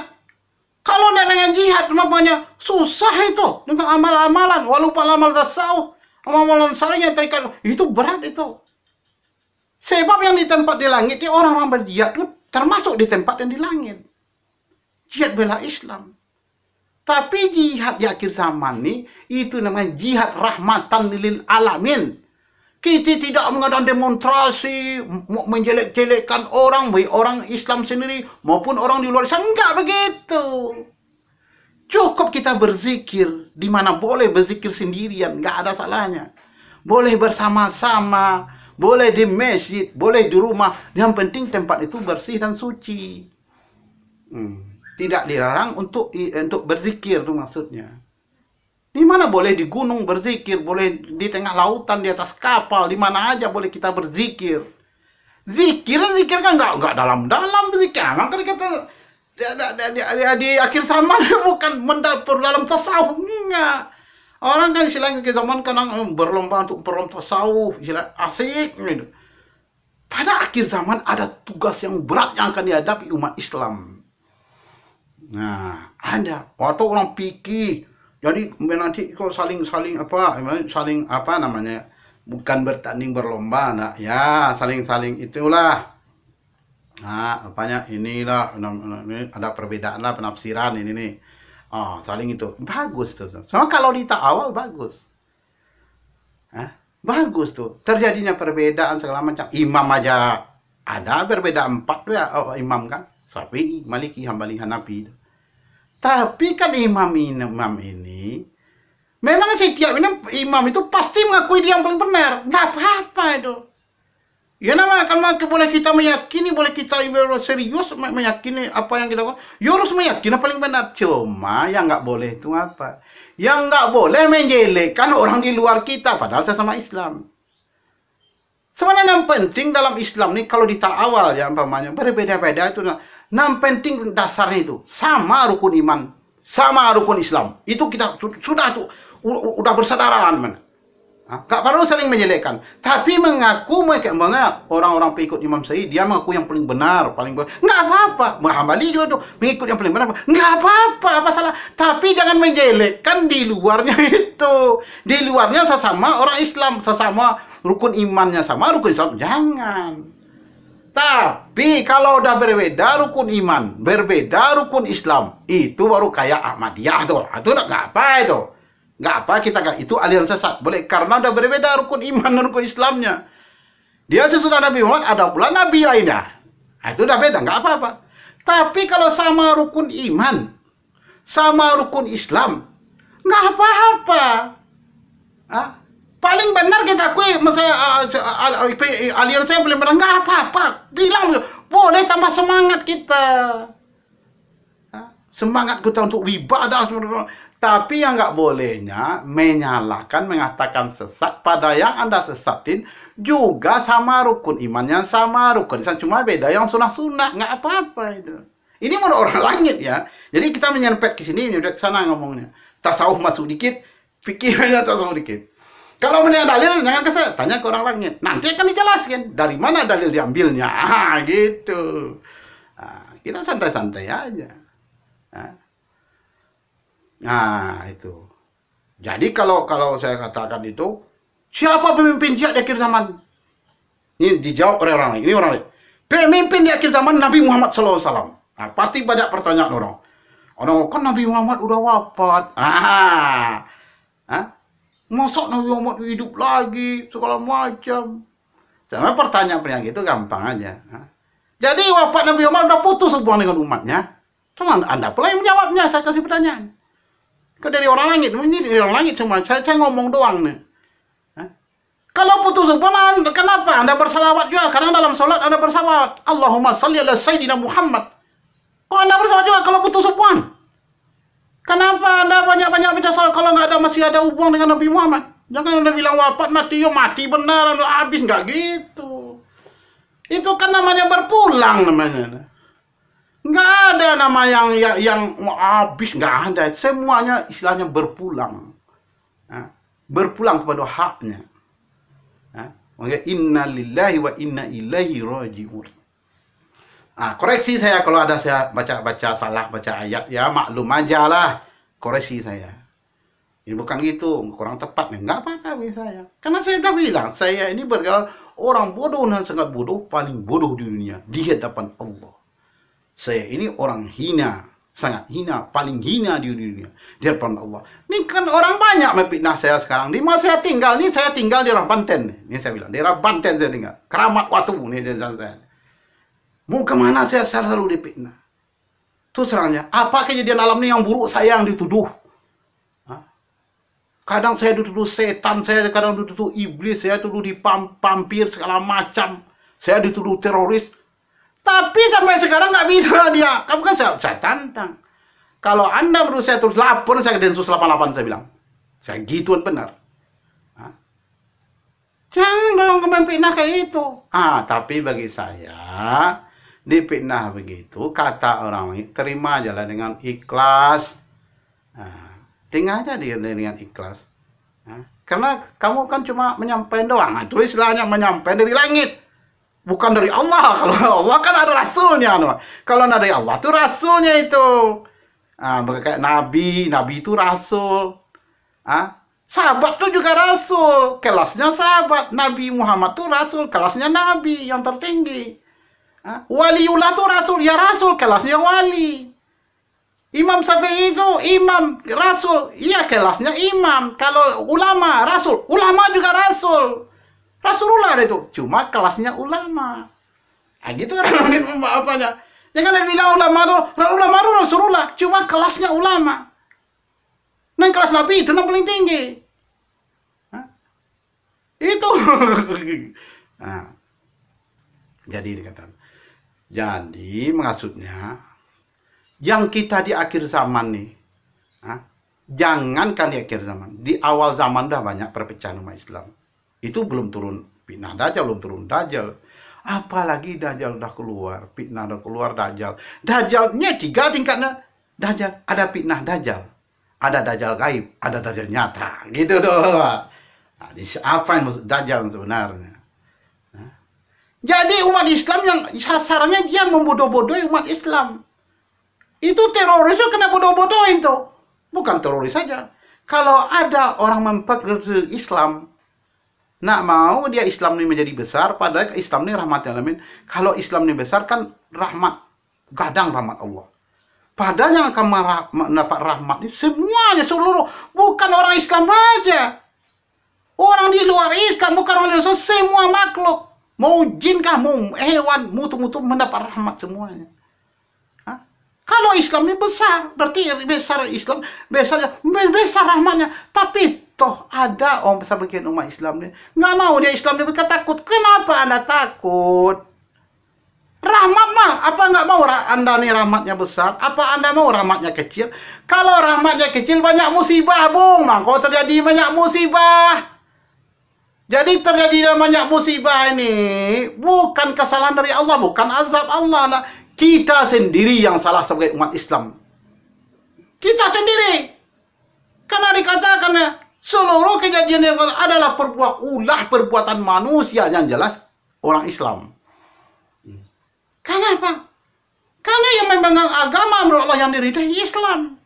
Kalau dengan jihad namanya susah itu, dengan amal-amalan, walaupun amal tasawuf, amalan syariah terikat, itu berat itu. Sebab yang di tempat di langit itu orang-orang berjihad itu termasuk di tempat yang di langit. Jihad bela Islam. Tapi jihad di akhir zaman nih, itu namanya jihad rahmatan lil alamin. Kita tidak mengadakan demonstrasi, menjelek-jelekkan orang, baik orang Islam sendiri maupun orang di luar sana. Enggak begitu. Cukup kita berzikir, di mana boleh berzikir sendirian, enggak ada salahnya. Boleh bersama-sama, boleh di masjid, boleh di rumah. Yang penting tempat itu bersih dan suci. Tidak dilarang untuk berzikir itu maksudnya. Di mana boleh di gunung berzikir, boleh di tengah lautan, di atas kapal, di mana aja boleh kita berzikir. Zikir kan enggak dalam-dalam berzikir. Kan kata di akhir zaman bukan mendapur dalam tasawuf, enggak. Orang kan istilahnya ke zaman kadang berlomba untuk tasawuf, istilah asik gitu. Pada akhir zaman ada tugas yang berat yang akan dihadapi umat Islam. Nah, ada waktu orang pikir, jadi nanti kok saling apa namanya, bukan bertanding berlomba, nah ya saling-saling itulah. Nah, apanya inilah ini ada perbedaan lah penafsiran ini nih. Saling itu bagus tuh. Soalnya kalau di awal bagus. Bagus tuh. Terjadinya perbedaan segala macam. Imam aja ada berbeda 4 tuh ya imam kan. Syafi'i, Maliki, Hambali, Hanafi. Tapi kan imam ini memang setiap imam itu pasti mengakui dia yang paling benar. Nggak apa-apa itu. Ya nama kan boleh kita meyakini, boleh kita serius meyakini apa yang kita lakukan. Ya harus meyakini paling benar. Cuma yang nggak boleh itu apa? Yang nggak boleh menjelekkan orang di luar kita, padahal sesama Islam. Sebenarnya yang penting dalam Islam nih kalau di awal ya umpamanya berbeda-beda itu. Yang penting dasarnya itu sama rukun iman, sama rukun Islam. Itu kita sudah tuh udah bersadaran mana. Gak perlu saling menjelekkan, tapi mengaku mereka orang-orang pengikut Imam Syafi'i dia mengaku yang paling benar, nggak apa-apa. Hambali juga tuh mengikut yang paling benar, nggak apa-apa, apa salah. Tapi jangan menjelekkan di luarnya itu, di luarnya sesama orang Islam, sesama rukun imannya sama rukun Islam, jangan. Tapi kalau udah berbeda rukun iman, berbeda rukun Islam, itu baru kayak Ahmadiyah tuh, itu nggak apa itu. Nggak apa kita nggak itu aliran sesat boleh karena udah berbeda rukun iman dan rukun Islamnya. Dia sesudah Nabi Muhammad ada pula nabi lainnya. Itu udah beda nggak apa-apa. Tapi kalau sama rukun iman, sama rukun Islam, nggak apa-apa. Paling benar kita akui, aliran saya paling benar nggak apa-apa. Bilang boleh tambah semangat kita, semangat kita untuk ibadah. Tapi yang nggak bolehnya menyalahkan, mengatakan sesat pada yang Anda sesatin juga sama rukun imannya, sama rukun Islam, cuma beda yang sunah-sunah, nggak apa-apa itu. Ini menurut orang langit ya. Jadi kita menyerempet ke sini, udah ke sana ngomongnya. Tasawuf masuk dikit, fikihnya tasawuf dikit. Kalau punya dalil jangan kesel, tanya ke orang langit. Nanti akan dijelaskan dari mana dalil diambilnya. Gitu. Kita santai-santai aja. Nah, itu. Jadi kalau saya katakan itu, siapa pemimpin jihad di akhir zaman? Ini dijawab oleh orang lain. Ini orang lain. Pemimpin di akhir zaman Nabi Muhammad SAW. Nah, pasti banyak pertanyaan orang. Orang kan Nabi Muhammad udah wafat. Masa Nabi Muhammad hidup lagi segala macam. Sama pertanyaan gitu gampang aja. Jadi wafat Nabi Muhammad udah putus hubungan dengan umatnya. Cuma Anda pula yang menjawabnya. Saya kasih pertanyaan. Kau dari orang langit, ini dari orang langit semua. Saya ngomong doang nih. Kalau putus hubungan, kenapa? Anda bersalawat juga. Karena dalam sholat Anda bersalawat. Allahumma salli ala Sayyidina Muhammad. Kok Anda bersalawat juga kalau putus hubungan? Kenapa Anda banyak-banyak baca salat kalau nggak ada masih ada hubungan dengan Nabi Muhammad? Jangan Anda bilang wafat mati, yo mati benar, habis nggak gitu. Itu kan namanya berpulang namanya. Nggak ada nama yang habis, nggak ada. Semuanya istilahnya berpulang. Berpulang kepada haknya. Inna lillahi wa inna ilaihi raji'un. Koreksi saya kalau ada saya baca salah, baca ayat. Ya maklum aja lah. Koreksi saya. Ini bukan gitu, kurang tepat nih. Nggak apa-apa bagi saya. Karena saya udah bilang, saya ini bergelar orang bodoh dan sangat bodoh, paling bodoh di dunia. Di hadapan Allah. Saya ini orang hina, sangat hina, paling hina di dunia di hadapan Allah. Ini kan orang banyak memfitnah saya sekarang. Di mana saya tinggal, ini saya tinggal di daerah Banten. Ini saya bilang, daerah Banten saya tinggal. Keramat Watu, ini desa saya. Mau kemana saya selalu difitnah. Terus serangnya, apa kejadian alam ini yang buruk saya yang dituduh? Kadang saya dituduh setan, saya kadang dituduh iblis, saya dituduh dipampir segala macam. Saya dituduh teroris. Tapi sampai sekarang nggak bisa dia. Kamu kan saya tantang. Kalau Anda menurut saya terus lapor, saya ke Densus 88 saya bilang. Saya gituan benar. Jangan dong kemempinah kayak itu. Tapi bagi saya dipitnah begitu, kata orang lain, terima aja lah dengan ikhlas. Tinggal aja dia dengan ikhlas. Karena kamu kan cuma menyampaikan doang. Itu istilahnya menyampaikan dari langit. Bukan dari Allah. Kalau Allah kan ada rasulnya. Kalau dari Allah tuh rasulnya itu. Kayak Nabi itu rasul. Sahabat tuh juga rasul, kelasnya sahabat. Nabi Muhammad tuh rasul, kelasnya nabi yang tertinggi. Waliullah tuh rasul, ya rasul, kelasnya wali. Imam Syafi'i itu imam, rasul, iya kelasnya imam. Kalau ulama, rasul, ulama juga rasul. Rasulullah itu, cuma kelasnya ulama. Nah, gitu orang apanya. Jangan bilang ulama itu Rasulullah, cuma kelasnya ulama. Nah, kelas Nabi itu yang paling tinggi. Itu. Nah, jadi dikatakan. Jadi maksudnya yang kita di akhir zaman nih, jangankan di akhir zaman, di awal zaman dah banyak perpecahan umat Islam. Itu belum turun fitnah Dajjal, belum turun Dajjal. Apalagi Dajjal udah keluar, fitnah udah keluar Dajjal. Dajjalnya 3 tingkatnya. Dajjal, ada fitnah Dajjal. Ada Dajjal gaib, ada Dajjal nyata, gitu doh. Nah, apa yang maksud Dajjal sebenarnya? Nah, jadi umat Islam yang sasarannya dia membodoh-bodohi umat Islam. Itu terorisnya kena bodoh-bodohin tuh. Bukan teroris saja. Kalau ada orang memperkerdil Islam, nak mau dia Islam ini menjadi besar, padahal Islam ini rahmat alamin. Kalau Islam ini besar kan rahmat, gadang rahmat Allah. Padahal yang akan mendapat rahmat itu semuanya, seluruh, bukan orang Islam aja. Orang di luar Islam, bukan orang Islam, semua makhluk. Mau jin kah, mau hewan, mutu-mutu mendapat rahmat semuanya. Kalau Islam ini besar, berarti besar Islam, besar rahmatnya. Tapi toh ada sebagian umat Islam ini nggak mau dia Islam ini takut. Kenapa Anda takut? Rahmat mah, apa nggak mau Anda nih rahmatnya besar? Apa Anda mau rahmatnya kecil? Kalau rahmatnya kecil banyak musibah, Bung. Maka terjadi banyak musibah. Jadi terjadi banyak musibah ini bukan kesalahan dari Allah, bukan azab Allah. Nah, kita sendiri yang salah sebagai umat Islam. Kita sendiri. Karena dikatakan seluruh kejadian yang adalah perbuatan manusia yang jelas orang Islam. Kenapa? Karena yang memegang agama menurut Allah yang diridhai Islam.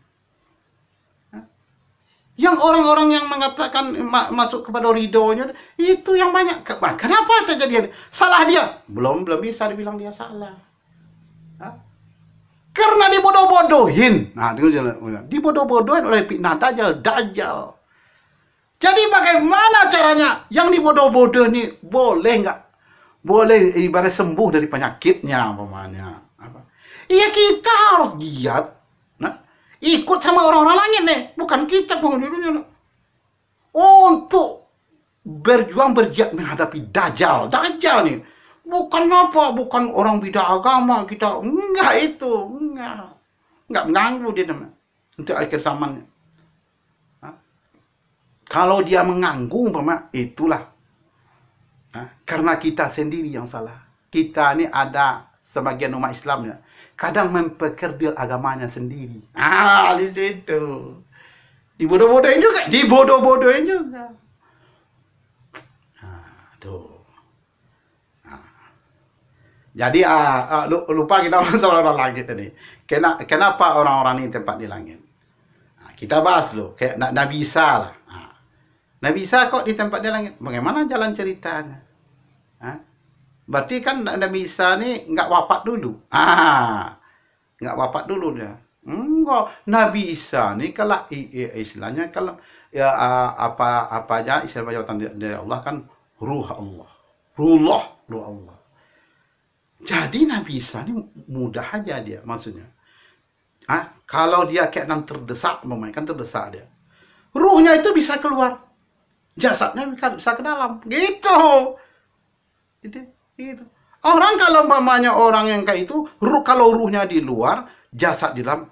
Yang orang-orang yang mengatakan masuk kepada ridhonya itu yang banyak. Kenapa terjadi? Salah dia? Belum bisa dibilang dia salah. Karena dibodoh-bodohin. Nah, dibodoh-bodohin oleh fitnah Dajjal. Jadi bagaimana caranya? Yang dibodoh-bodoh ini boleh nggak? Boleh ibarat sembuh dari penyakitnya umpamanya. Iya, kita harus giat. Nah, ikut sama orang-orang langit nih, bukan kita penghulunya. Untuk bergiat menghadapi Dajjal nih. Bukan orang beda agama kita. Enggak itu, enggak mengganggu dia namanya. Untuk akhir zamannya. Kalau dia mengganggu umpama itulah. Karena kita sendiri yang salah. Kita ini ada sebagian umat Islamnya kadang memperkerdil agamanya sendiri. Di situ. Dibodoh-bodohin juga. Tuh. Jadi lupa kita masalah orang langit ini. Kenapa orang-orang ini tempat di langit? Kita bahas loh, kayak Nabi Isa lah. Nabi Isa kok di tempat di langit? Bagaimana jalan ceritanya? Berarti kan Nabi Isa ini nggak wafat dulu. Nggak wafat dulu dia. Enggak. Nabi Isa ini kalau istilahnya kalau ya apa aja istilah jawatan dari Allah kan ruh Allah. Ruh Allah. Jadi Nabi Isa ini mudah aja dia maksudnya. Kalau dia kayak terdesak, kan terdesak dia. Ruhnya itu bisa keluar. Jasadnya bisa ke dalam. Gitu. Orang kalau umpamanya orang yang kayak itu, kalau ruhnya di luar, jasad di dalam,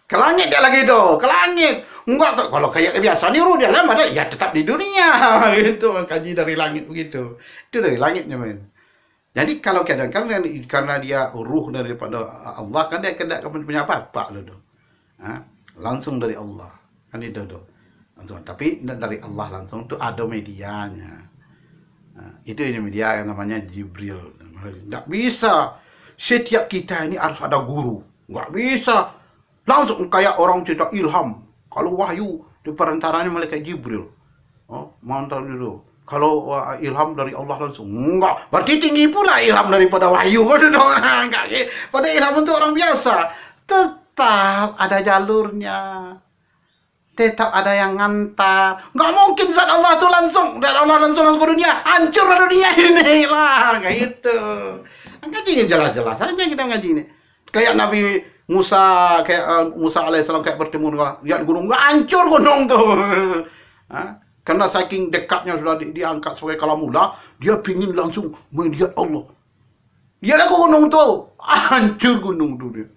ke langit dia lagi tuh, ke langit. Enggak, kalau kayak biasa nih ruh di dalam ada, ya tetap di dunia. Gitu, kaji dari langit begitu. Itu dari langitnya, men. Jadi kalau kadang-kadang karena dia ruh daripada Allah, kan dia tidak punya apa-apa loh tuh. Langsung dari Allah. Kan itu tuh. Langsung. Tapi dari Allah langsung tuh ada medianya. Itu ini media yang namanya Jibril. Nggak bisa. Setiap kita ini harus ada guru. Nggak bisa. Langsung kayak orang cerita ilham. Kalau wahyu di perantaranya malaikat Jibril. Oh, mantan dulu. Kalau ilham dari Allah langsung, enggak. Berarti tinggi pula ilham daripada wahyu. Enggak. Pada ilham untuk orang biasa. Tetap ada jalurnya. Tetap ada yang ngantar. Nggak mungkin zat Allah itu langsung. Dan Allah langsung ke dunia. Hancur dunia ini lah. Kayak gitu. Ngaji jelas-jelas aja kita ngaji ini. Kayak Nabi Musa, kayak Musa alaihissalam kayak bertemu dengan lihat gunung. Hancur gunung tuh. Karena saking dekatnya sudah diangkat sebagai kalamullah, dia pingin langsung melihat Allah. Dia ke gunung tuh, hancur gunung tuh dia.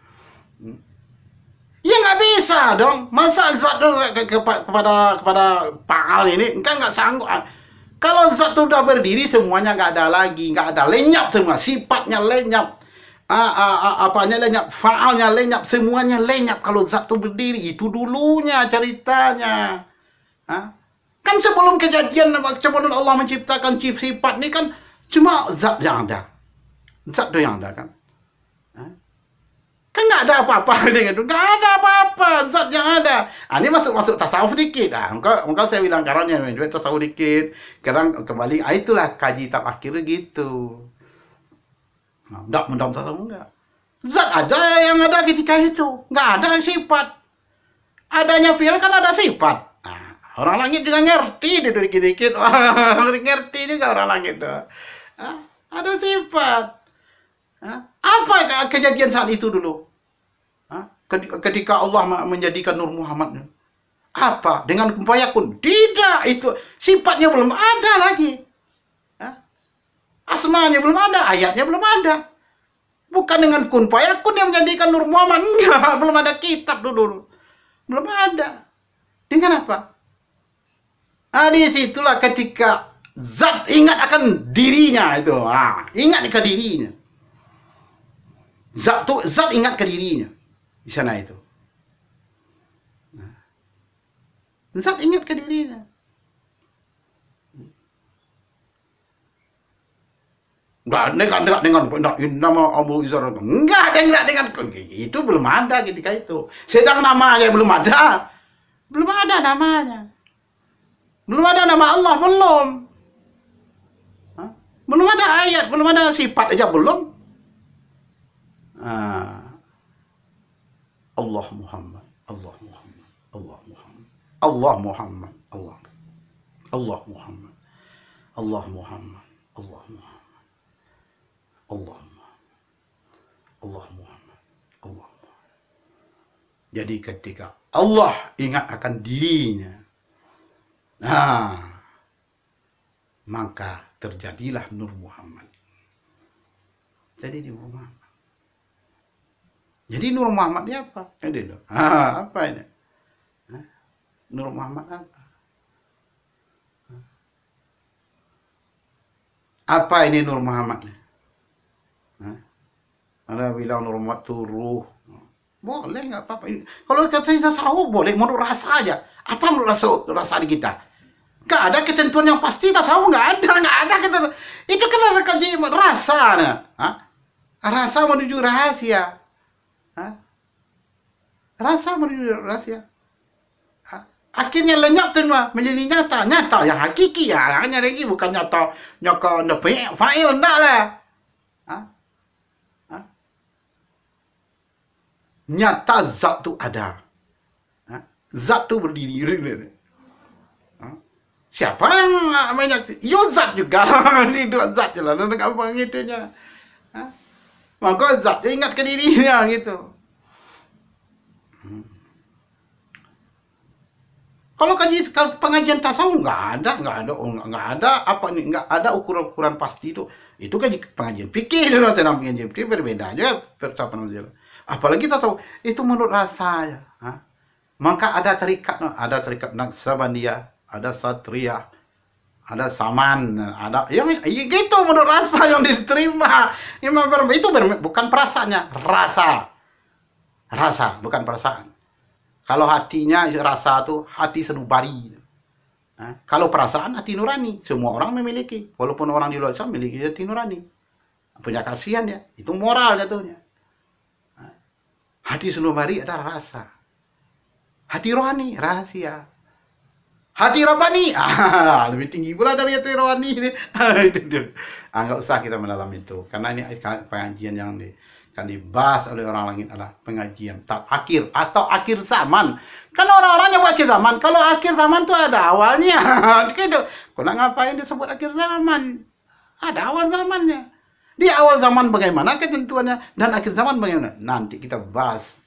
Ya nggak bisa dong, masa zat tuh kepada Paal ini, kan nggak sanggup. Kalau zat tuh udah berdiri semuanya nggak ada lagi, nggak ada, lenyap semua, sifatnya lenyap, apanya lenyap, faalnya lenyap, semuanya lenyap. Kalau zat tuh berdiri, itu dulunya ceritanya. Kan sebelum kejadian, sebelum Allah menciptakan sifat ini kan cuma zat yang ada. Zat itu yang ada kan. Kan nggak ada apa-apa dengan itu. Nggak ada apa-apa. Zat yang ada. Ini masuk tasawuf dikit. Maka saya bilang karena tasawuf dikit. Sekarang kembali. Itulah kaji tab akhir gitu. Nggak mendalam tasawuf enggak. Zat ada yang ada ketika itu. Nggak ada sifat. Adanya fi'il kan ada sifat. Orang langit juga ngerti dikit-dikit. Ngerti juga orang langit tuh. Ada sifat. Apa kejadian saat itu dulu? Ketika Allah menjadikan Nur Muhammad. Apa? Dengan kun fayakun? Tidak. Itu sifatnya belum ada lagi. Asmanya belum ada. Ayatnya belum ada. Bukan dengan kun fayakun yang menjadikan Nur Muhammad. Enggak. Belum ada kitab dulu. Belum ada. Dengan apa? Disitulah ketika zat ingat akan dirinya itu. Ingat ke dirinya. Zat ingat ke dirinya. Di sana itu. Zat ingat ke dirinya. Enggak dengan nama Abu Izar. Enggak dengan itu belum ada ketika itu. Sedang namanya belum ada. Belum ada namanya. Belum ada nama Allah, belum. Belum ada ayat, belum ada sifat aja belum. Allah Muhammad, Allah Muhammad, Allah Muhammad, Allah Muhammad, Allah Muhammad, Allah Muhammad, Allah Muhammad, Allah Muhammad, Allah Muhammad, Allah Muhammad. Jadi ketika Allah ingat akan dirinya, maka terjadilah Nur Muhammad. Jadi di Muhammad. Jadi Nur Muhammad ini apa? Apa ini? Nur Muhammad apa? Apa ini Nur Muhammad? Ada bilang Nur Muhammad itu ruh. Boleh, nggak apa-apa. Kalau kata tasawuf boleh, menurut rasa aja. Apa menurut rasa di kita? Nggak ada ketentuan yang pasti, tasawuf nggak ada ketentuan. Itu kan ada kaji rasa, rasa menuju rahasia, rasa menuju rahasia. Akhirnya lenyap semua menjadi nyata yang hakiki ya, hanya lagi bukan nyata fa'il enggak lah. Nyata zat itu ada, zat itu berdiri. Siapa yang banyak? Yo zat juga. Ini dua zat je lah. Dan apa gitunya. Maka zat dia ingat ke dirinya gitu. Kalau pengajian tasawuf nggak ada apa nih, nggak ada ukuran pasti itu. Itu kaji pengajian fikih itu senang pengajian fikih berbeda aja percakapan manusia. Apalagi tasawuf itu menurut rasanya. Maka ada tarikat Naqsabandiyah, ada Satriyah, ada Saman, ada yang gitu menurut rasa yang diterima. Itu bukan perasaannya, rasa bukan perasaan. Kalau hatinya rasa tuh hati sanubari. Kalau perasaan hati nurani, semua orang memiliki. Walaupun orang di luar sana memiliki hati nurani, punya kasihan ya, itu moral jatuhnya. Hati sanubari adalah rasa. Hati rohani rahasia. Hati Rabbani, lebih tinggi pula dari hati Rabbani ini. Nggak usah kita mendalam itu, karena ini pengajian yang akan dibahas oleh orang langit adalah pengajian akhir atau akhir zaman. Kan orang-orangnya buat akhir zaman. Kalau akhir zaman tuh ada awalnya. Gitu. Kau nak ngapain disebut akhir zaman? Ada awal zamannya. Di awal zaman bagaimana ketentuannya dan akhir zaman bagaimana? Nanti kita bahas.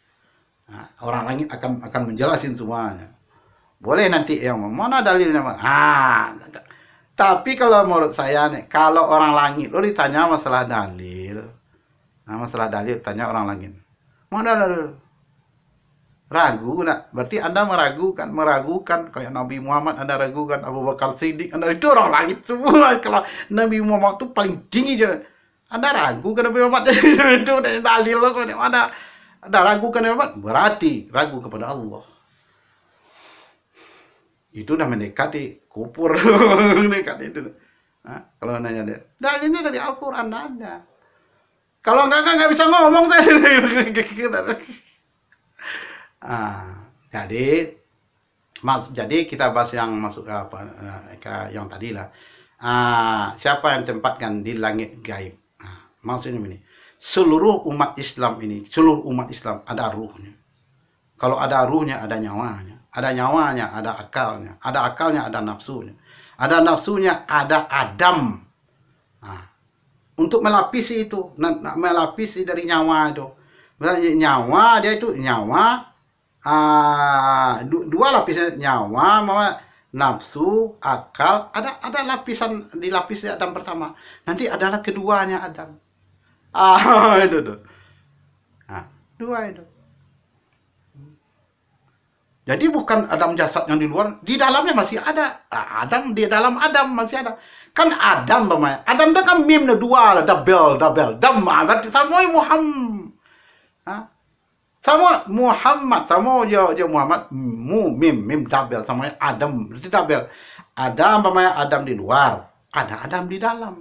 Nah, orang langit akan menjelasin semuanya. Boleh nanti yang mana dalilnya? Tapi kalau menurut saya nih, kalau orang langit lo ditanya masalah dalil, masalah dalil tanya orang langit, mana dalil? Ragu nak? Berarti Anda meragukan kayak Nabi Muhammad Anda ragukan, Abu Bakar Siddiq Anda, itu orang langit semua. Kalau Nabi Muhammad itu paling tinggi aja. Anda ragu kan Nabi Muhammad itu dalil lo kok mana? Anda ragu kan Nabi Muhammad? Berarti ragu kepada Allah. Itu udah mendekati kufur. Mendekati itu. Kalau nanya dia, dalilnya dari Al-Quran ada. Kalau enggak bisa ngomong saya. Jadi kita bahas yang masuk yang tadi lah. Siapa yang tempatkan di langit gaib? Maksudnya ini, seluruh umat Islam ada ruhnya. Kalau ada ruhnya ada nyawanya. Ada nyawanya, ada akalnya. Ada akalnya, ada nafsunya. Ada nafsunya, ada Adam. Untuk melapisi itu, melapisi dari nyawa itu. Nyawa dia itu nyawa, dua lapisan nyawa, nafsu, akal. Ada lapisan, dilapis di Adam pertama. Nanti adalah keduanya Adam. Itu tuh. Dua itu. Jadi bukan Adam jasad yang di luar, di dalamnya masih ada. Adam di dalam Adam masih ada. Kan Adam bagaimana? Adam itu kan mim dua, double, dam, berarti sama Muhammad. Sama Muhammad, sama ya Muhammad, mim double, sama Adam, berarti double. Adam bagaimana? Adam di luar, ada Adam di dalam.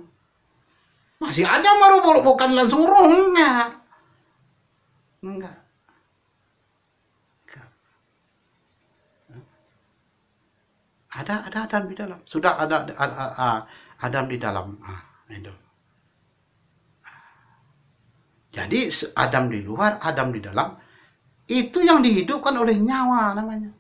Masih ada baru bukan langsung ruhnya. Enggak. Ada Adam di dalam. Sudah ada Adam di dalam. Itu. Jadi Adam di luar, Adam di dalam. Itu yang dihidupkan oleh nyawa namanya.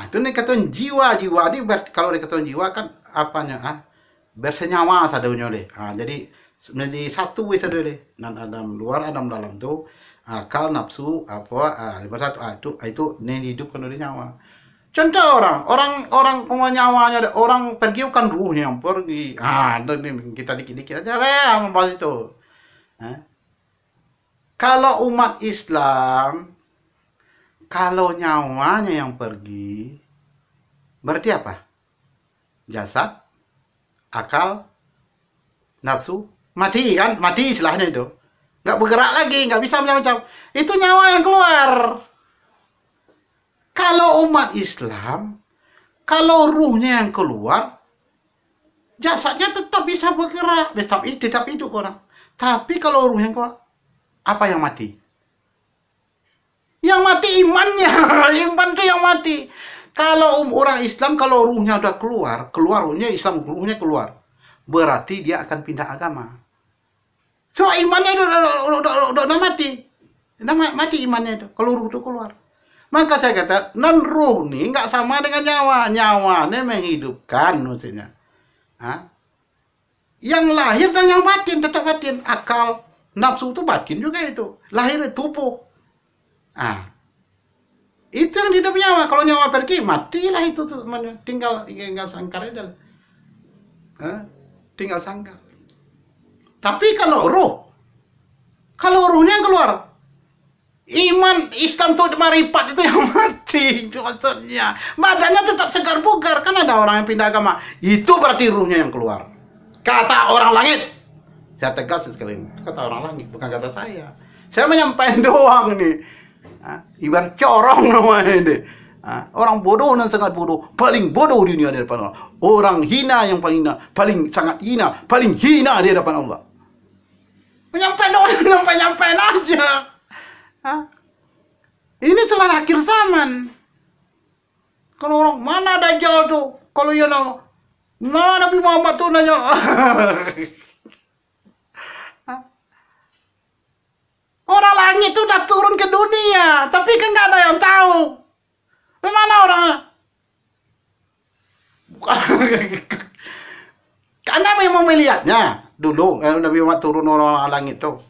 Itu nih kata jiwa. Ini kalau dikatakan jiwa kan apanya? Bersenyawa sadunya deh. Jadi menjadi satu saja deh. Adam luar, Adam dalam tuh akal, nafsu, itu dihidupkan oleh nyawa. Contoh orang nyawanya, orang pergi bukan ruhnya yang pergi. Kita dikit-dikit aja lah membahas itu. Kalau umat Islam, kalau nyawanya yang pergi, berarti apa? Jasad, akal, nafsu, mati kan? Mati istilahnya itu. Nggak bergerak lagi, nggak bisa macam-macam. Itu nyawa yang keluar. Kalau umat Islam, kalau ruhnya yang keluar, jasadnya tetap bisa bergerak, tetap hidup orang. Tapi kalau ruhnya yang keluar, apa yang mati? Yang mati imannya, iman itu yang mati. Kalau orang Islam, kalau ruhnya udah keluar ruhnya Islam, ruhnya keluar, berarti dia akan pindah agama. So imannya udah mati, mati imannya itu. Kalau ruh itu keluar. Maka saya kata, ruh nih nggak sama dengan nyawa. Nyawanya menghidupkan maksudnya. Yang lahir dan yang batin, tetap batin. Akal, nafsu itu batin juga itu. Lahir tubuh. Itu yang di dalam nyawa. Kalau nyawa pergi, matilah itu. Tinggal sangkar aja. Tinggal sangkar. Tapi kalau ruhnya keluar, iman Islam itu marifat itu yang mati maksudnya. Badannya tetap segar bugar. Kan ada orang yang pindah agama, itu berarti ruhnya yang keluar. Kata orang langit. Saya tegas sekali, kata orang langit, bukan kata saya. Saya menyampaikan doang nih. Ibarat corong namanya ini. Orang bodoh dan sangat bodoh, paling bodoh di dunia di depan Allah. Orang hina yang paling hina, sangat hina, paling hina di depan Allah. Menyampaikan doang, nyampe aja. Ini setelah akhir zaman. Kalau orang mana Dajjal tuh? Kalau ya nama, nah Nabi Muhammad tuh nanya. Orang langit tuh udah turun ke dunia, tapi kan nggak ada yang tahu. Gimana orang? Karena memang melihatnya dulu Nabi Muhammad turun orang langit tuh.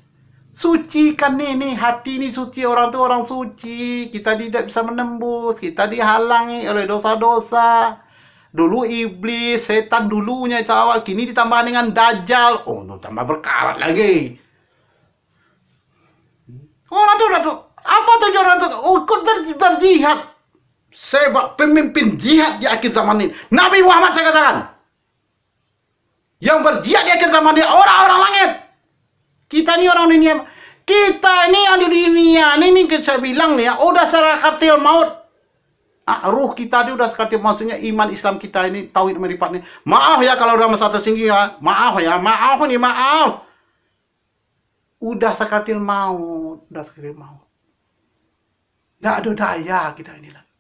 Suci kan ini hati ini suci, orang tuh orang suci. Kita tidak bisa menembus, kita dihalangi oleh dosa-dosa. Dulu iblis, setan dulunya itu awal, kini ditambah dengan Dajjal. Oh, tambah berkarat lagi. Orang tuh apa tujuan orang tuh? Ikut berjihad. Sebab pemimpin jihad di akhir zaman ini Nabi Muhammad, saya katakan. Yang berjihad di akhir zaman ini orang-orang langit. Kita ini orang dunia. Kita ini yang di dunia. Ini saya bilang nih ya, udah serakatil maut. Ruh kita ini udah serakatil, maksudnya iman Islam kita ini, tauhid meripat nih. Maaf ya kalau udah masalah tersinggung ya. Maaf ya, maaf nih, maaf. Udah sekatil maut, udah sekatil maut. Nggak ada daya kita ini lagi.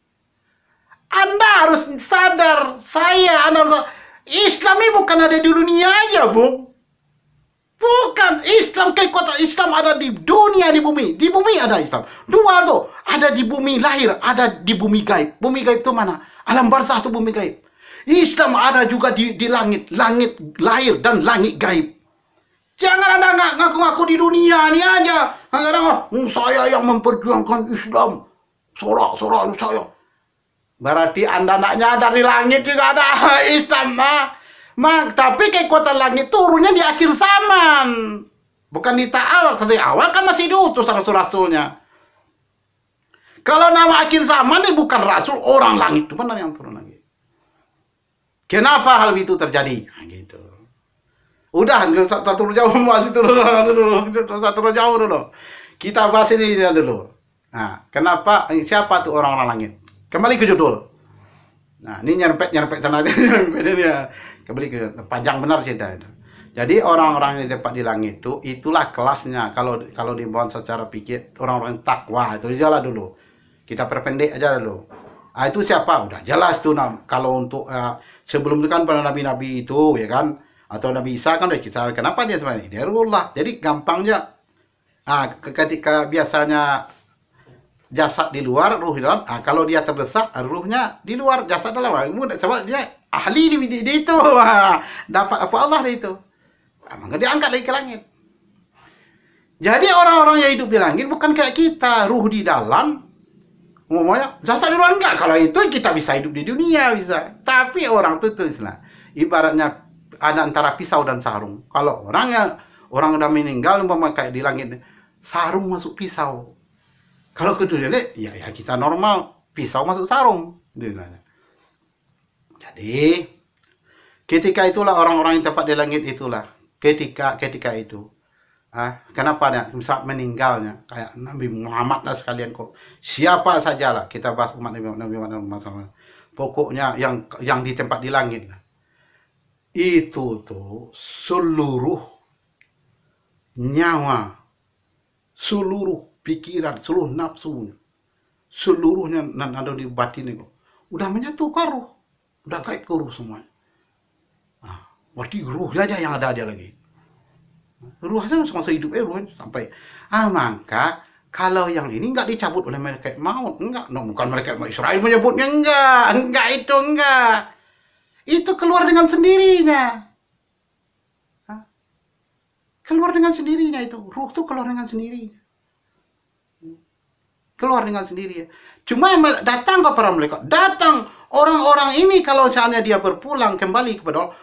Anda harus sadar, Anda harus sadar. Islam ini bukan ada di dunia aja, Bung. Bukan, Islam, kekuatan Islam ada di dunia, di bumi. Di bumi ada Islam. Dua tuh, ada di bumi lahir, ada di bumi gaib. Bumi gaib itu mana? Alam barzah itu bumi gaib. Islam ada juga di langit, langit lahir dan langit gaib. Jangan Anda ngaku-ngaku di dunia ini aja. Kadang-kadang, saya yang memperjuangkan Islam. Sorak-sorak saya. Berarti Anda nak nyadar di langit juga ada Islam. Tapi kekuatan langit turunnya di akhir zaman. Bukan di awal. Di awal kan masih diutus rasul-rasulnya. Kalau nama akhir zaman ini bukan rasul, orang langit itu benar yang turun lagi. Kenapa hal itu terjadi? Nah, gitu. Udah, tak terlalu jauh, masih terlalu jauh dulu. Kita bahas ini dulu. Nah, kenapa? Siapa tuh orang-orang langit? Kembali ke judul. Nah, ini nyerempet sana aja. Kembali ke panjang benar cerita itu. Jadi orang-orang yang tempat di langit itu, itulah kelasnya. Kalau dibawa secara pikir, orang-orang takwa itu jalan dulu. Kita perpendek aja dulu. Itu siapa? Udah jelas tuh. Kalau untuk sebelum itu kan pada nabi-nabi itu, ya kan? Atau Nabi Isa kan udah kisah. Kenapa dia sebenarnya? Dia ruhullah. Jadi gampangnya. Ketika biasanya jasad di luar, ruh di dalam. Kalau dia terdesak, ruhnya di luar, jasad dalam. Sebab dia ahli di itu. Dapat apa Allah di itu. Maka dia angkat lagi ke langit. Jadi orang-orang yang hidup di langit bukan kayak kita. Ruh di dalam. Umumnya jasad di luar enggak. Kalau itu kita bisa hidup di dunia. Bisa. Tapi orang itu istilah. Ibaratnya ada antara pisau dan sarung. Kalau orang udah meninggal, umpama kayak di langit, sarung masuk pisau. Kalau ke dunia ya kita normal, pisau masuk sarung. Jadi ketika itulah orang-orang yang tempat di langit itulah. Ketika itu, kenapa ya saat meninggalnya kayak Nabi Muhammad lah sekalian kok. Siapa sajalah kita bahas umat Nabi Muhammad. Pokoknya yang di tempat di langit lah. Itu tuh seluruh nyawa, seluruh pikiran, seluruh nafsunya, seluruhnya yang ada di batin itu udah menyatu ke ruh, udah gaib ke ruh semuanya. Berarti ruh aja yang ada dia lagi. Ruh aja semasa hidup ruh sampai. Maka kalau yang ini nggak dicabut oleh malaikat maut, enggak, bukan malaikat Israel menyebutnya enggak itu enggak. Itu keluar dengan sendirinya. Keluar dengan sendirinya itu. Ruh itu keluar dengan sendirinya. Keluar dengan sendirinya. Cuma datang ke para malaikat. Datang orang-orang ini kalau seandainya dia berpulang kembali kepada Allah.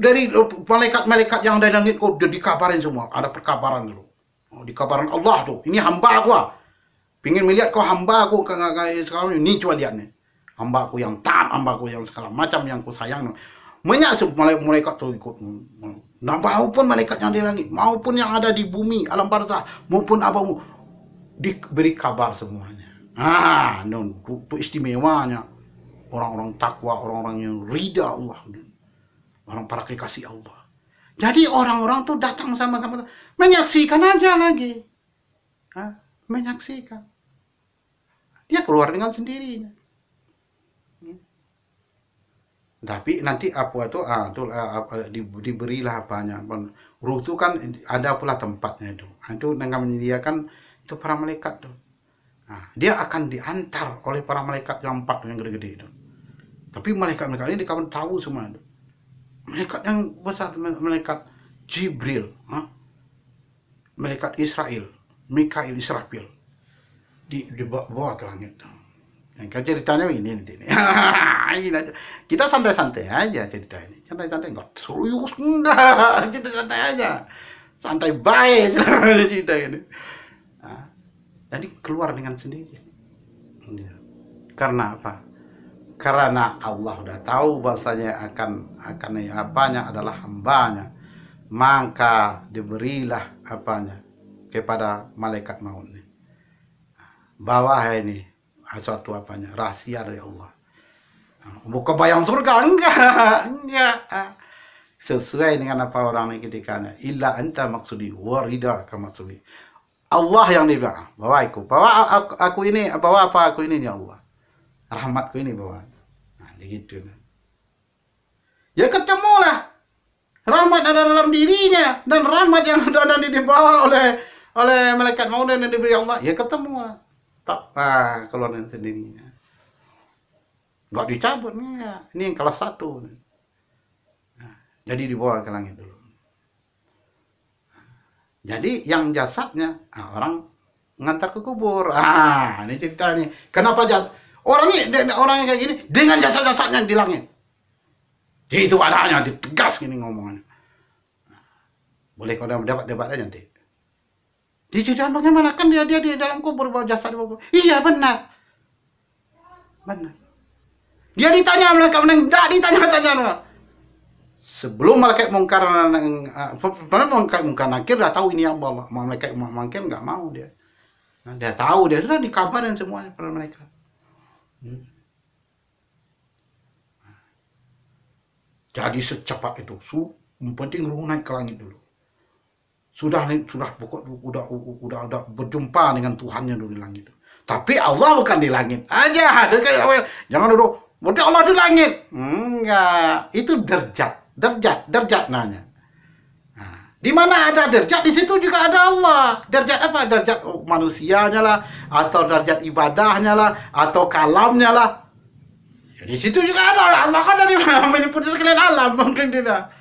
Dari malaikat-malaikat yang ada di langit, udah dikabarin semua. Ada perkabaran dulu. Dikabaran Allah tuh. Ini hamba aku. Pingin melihat kau hamba aku. Sekarang ini coba lihat nih. Hambaku yang taat, hambaku yang segala macam yang ku sayang. Menyasup malaikat tuh ikut. Nah, maupun malaikat yang di langit, maupun yang ada di bumi, alam barzah, maupun apamu, diberi kabar semuanya. Itu istimewanya orang-orang takwa, orang-orang yang ridha Allah, orang para kekasih Allah. Jadi orang-orang tuh datang sama-sama menyaksikan aja lagi, menyaksikan. Dia keluar dengan sendirinya. Tapi nanti apa itu diberilah apanya. Ruh itu kan ada pula tempatnya itu. Itu dengan menyediakan itu para malaikat tuh. Nah, dia akan diantar oleh para malaikat yang 4 yang gede-gede itu. Tapi malaikat-malaikat ini dikawan tahu semua itu. Malaikat yang besar, malaikat Jibril, malaikat Israel, Mikail, Israfil dibawa ke langit. Yang kan ceritanya ini nanti ini. Kita santai-santai aja cerita ini. Santai-santai, enggak serius, enggak. Kita santai aja. Santai baik cerita ini. Nah, jadi keluar dengan sendiri. Karena apa? Karena Allah udah tahu bahasanya akan apanya adalah hambanya. Maka diberilah apanya kepada malaikat maut ini. Bawah ini suatu apanya rahasia dari Allah. Bukan bayang surga, enggak. Sesuai dengan apa orang ini ketikanya. Illa anta maksudi warida ka maksudi. Allah yang dibilang, bawa aku ini, bawa apa aku ini ya Allah. Rahmatku ini bawa. Nah, begitu. Ya ketemulah. Rahmat ada dalam dirinya dan rahmat yang ada dibawa oleh malaikat maut yang diberi Allah. Ya ketemu. Tak keluar sendirinya. Enggak dicabut, enggak. Ini yang kelas 1. Nah, jadi dibawa ke langit dulu. Jadi yang jasadnya orang ngantar ke kubur. Ini cerita nih. Kenapa orang yang kayak gini dengan jasad-jasadnya di langit. Itu adanya, ditegas gini ngomongannya. Boleh kalau dapat debat aja nanti. Dia cerita bagaimana kan dia di dalam kubur bawa jasad di kubur. Iya benar. Dia ditanya mereka enggak ditanya. Sebelum malaikat mungkar nakir dah tahu ini yang bawa. Malaikat mungkar enggak mau dia. Nah, dia tahu dia sudah dikabarin semuanya pada mereka. Jadi secepat itu, penting ruh naik ke langit dulu. Sudah pokok udah berjumpa dengan Tuhannya dulu di langit. Tapi Allah bukan di langit aja. Jangan dulu, berarti Allah di langit. Enggak, itu derajat nanya. Nah, di mana ada derajat, di situ juga ada Allah. Derajat apa? Derajat manusianya lah, atau derajat ibadahnya lah, atau kalamnya lah. Di situ juga ada Allah kan dari menyebut sekalian alam mungkin tidak.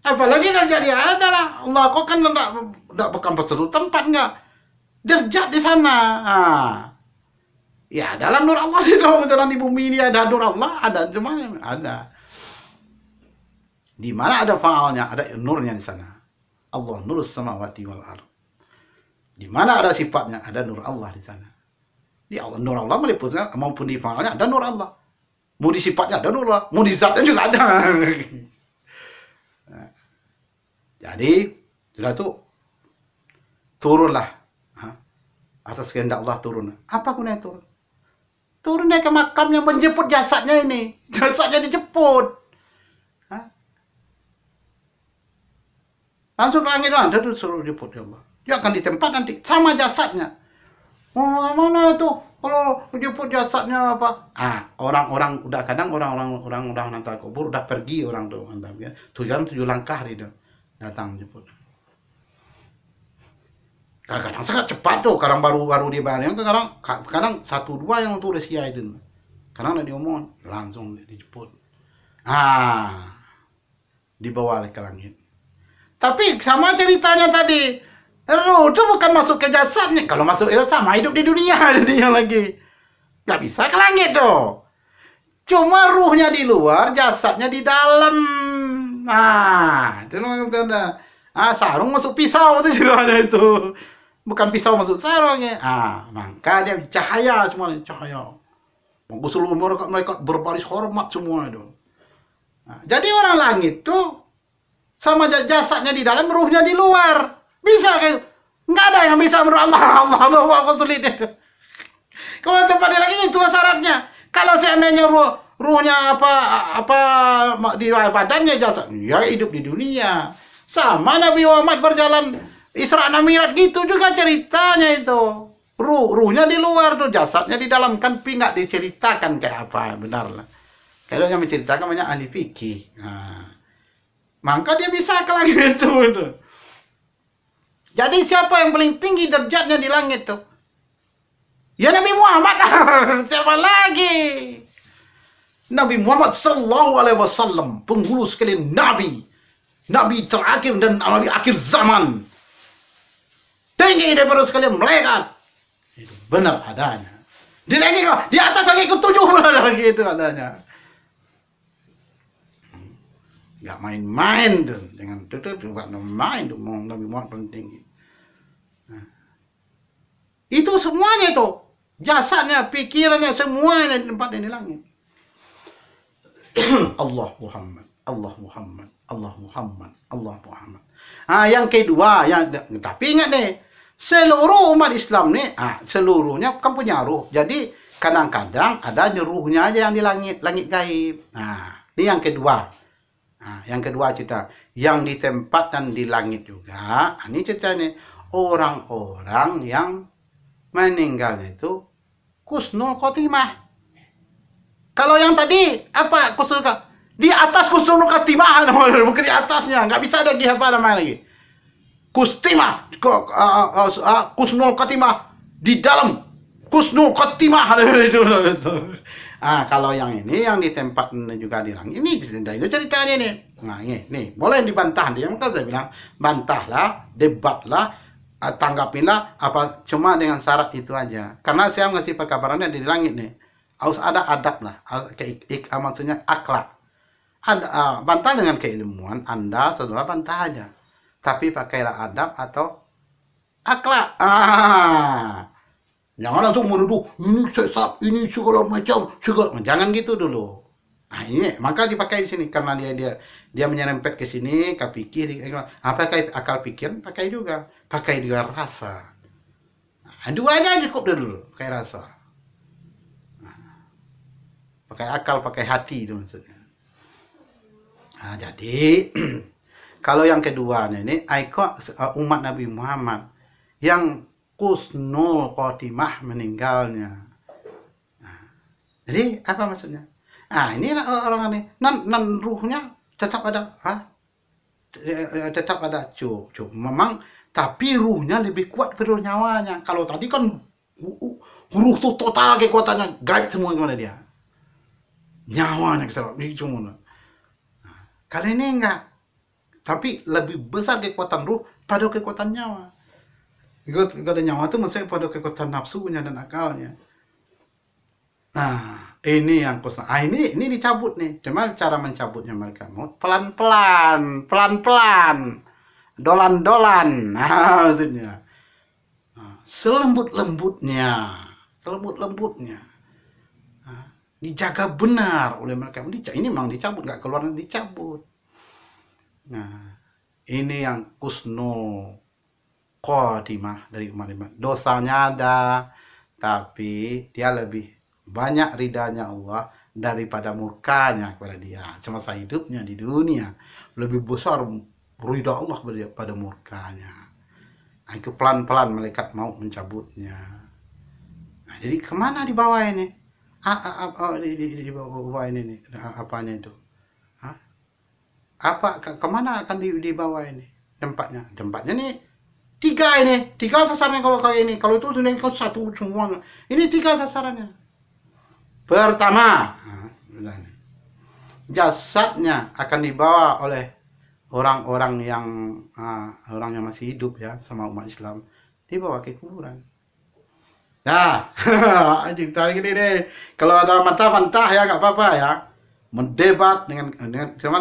Apalagi derajat dia ada lah. Allah kok kan tidak bukan sesuatu tempat enggak. Derajat di sana. Ya dalam nur Allah sih dong. Misalnya di bumi ini ada nur Allah, ada cuma ada. Di mana ada faalnya, ada nurnya di sana. Allah nurus samawati wal ardh. Di mana ada sifatnya, ada nur Allah di sana. Di Allah nur Allah meliputkan maupun di faalnya ada nur Allah. Mau di sifatnya ada nur Allah, mau di zatnya juga ada. Jadi sudah itu turunlah atas kehendak Allah turun. Apa gunanya turun? Turunnya ke makam yang menjemput jasadnya ini. Jasadnya dijemput. Langsung ke langit doang. Dia suruh jemput ya Allah. Dia akan ditempat nanti sama jasadnya. Mana itu? Kalau jemput jasadnya apa? Orang-orang udah kadang orang udah nanti kubur udah pergi orang tuh ya. 7 langkah dia datang jemput. Kadang-kadang sangat cepat tuh, kadang baru dibayar. Kadang 1-2 yang tuh udah sia itu. Kadang udah diomong langsung dijemput. Dibawa ke langit. Tapi sama ceritanya tadi. Ruh itu bukan masuk ke jasadnya. Kalau masuk itu sama hidup di dunia jadinya lagi. Gak bisa ke langit tuh. Cuma ruhnya di luar, jasadnya di dalam. Itu maksudnya. Sarung masuk pisau itu ceritanya itu. Bukan pisau masuk sarungnya. Maka dia cahaya semuanya, cahaya. Bagus seluruh mereka berbaris hormat semua itu. Jadi orang langit tuh sama jasadnya di dalam, ruhnya di luar. Bisa kayak nggak ada yang bisa menurut Allah sulit itu. Kalau tempat dia lagi itulah syaratnya. Kalau seandainya ruhnya apa di badannya jasadnya hidup di dunia. Sama Nabi Muhammad berjalan Isra dan Mi'raj gitu juga ceritanya itu. Ruhnya di luar tuh, jasadnya di dalam, kan nggak diceritakan kayak apa, benar lah. Kalau yang menceritakan banyak ahli fikih. Nah, maka dia bisa ke langit itu. Jadi siapa yang paling tinggi derajatnya di langit tuh? Ya Nabi Muhammad. Siapa lagi? Nabi Muhammad sallallahu alaihi wasallam, penghulu sekalian nabi. Nabi terakhir dan nabi akhir zaman. Tinggi daripada sekalian malaikat. Itu benar adanya. Di langit, di atas langit ke-7 benar lagi itu adanya. Gak main-main tuh dengan main tuh Nabi Muhammad paling tinggi. Nah, itu semuanya itu jasadnya, pikirannya, semuanya tempat di langit. Allah Muhammad, Allah Muhammad, Allah Muhammad, Allah Muhammad. Ah, yang kedua, tapi ingat deh, seluruh umat Islam nih, seluruhnya kan punya ruh. Jadi kadang-kadang ada ruhnya aja yang di langit, langit gaib. Nah, ini yang kedua. Nah, yang kedua cerita yang ditempatkan di langit juga. Ini ceritanya orang-orang yang meninggalnya itu kusnul khotimah. Kalau yang tadi apa kusnul di atas kusnul khotimah, bukan di atasnya, nggak bisa lagi apa namanya lagi. Kustimah, kusnul khotimah di dalam kusnul khotimah itu. Kalau yang ini yang di tempat juga di langit ini ceritanya nih. Nah, ini boleh dibantah dia, maka saya bilang bantahlah, debatlah, tanggapinlah apa cuma dengan syarat itu aja. Karena saya ngasih perkabarannya di langit nih. Harus ada adab lah, maksudnya akhlak. Ada bantah dengan keilmuan, Anda saudara bantah aja. Tapi pakailah adab atau akhlak. Jangan langsung menuduh ini sesat, ini segala macam, segala. Jangan gitu dulu. Nah, ini maka dipakai di sini karena dia menyerempet ke sini, ke pikir, pakai akal pikir, pakai juga rasa. Nah, dua aja cukup dulu, pakai rasa. Nah, pakai akal, pakai hati itu maksudnya. Nah, jadi kalau yang kedua ini umat Nabi Muhammad yang kusnul khotimah meninggalnya. Nah, jadi apa maksudnya? Nah, inilah orang ini nan ruhnya tetap ada, tetap ada cuk. Memang tapi ruhnya lebih kuat dari nyawanya. Kalau tadi kan ruh tuh total kekuatannya gaib semua gimana dia. Nyawanya kesalahan cuma. Nah, kali ini enggak. Tapi lebih besar kekuatan ruh pada kekuatan nyawa. Kekuatan nyawa itu maksudnya pada kekuatan nafsunya dan akalnya. Nah, ini yang kusnul. Ini dicabut nih. Cuma cara mencabutnya mereka mau pelan-pelan, dolan-dolan. Nah, maksudnya. Nah, selembut-lembutnya. Nah, dijaga benar oleh mereka. Ini memang dicabut, nggak keluar, dicabut. Nah, ini yang kusnul khotimah dari umat. Dosanya ada, tapi dia lebih banyak ridanya Allah daripada murkanya kepada dia. Semasa hidupnya di dunia lebih besar ridha Allah daripada murkanya. Nah, itu pelan-pelan malaikat mau mencabutnya. Nah, jadi kemana di bawah ini? Di bawah ini nih, apanya itu? Kemana akan dibawa ini tempatnya? Tempatnya nih tiga sasarannya kalau kayak ini. Kalau itu satu semua. Ini tiga sasarannya. Pertama, jasadnya akan dibawa oleh orang-orang yang masih hidup ya sama umat Islam, dibawa ke kuburan. Nah, cerita gini deh. Kalau ada mantah ya nggak apa-apa ya. Mendebat dengan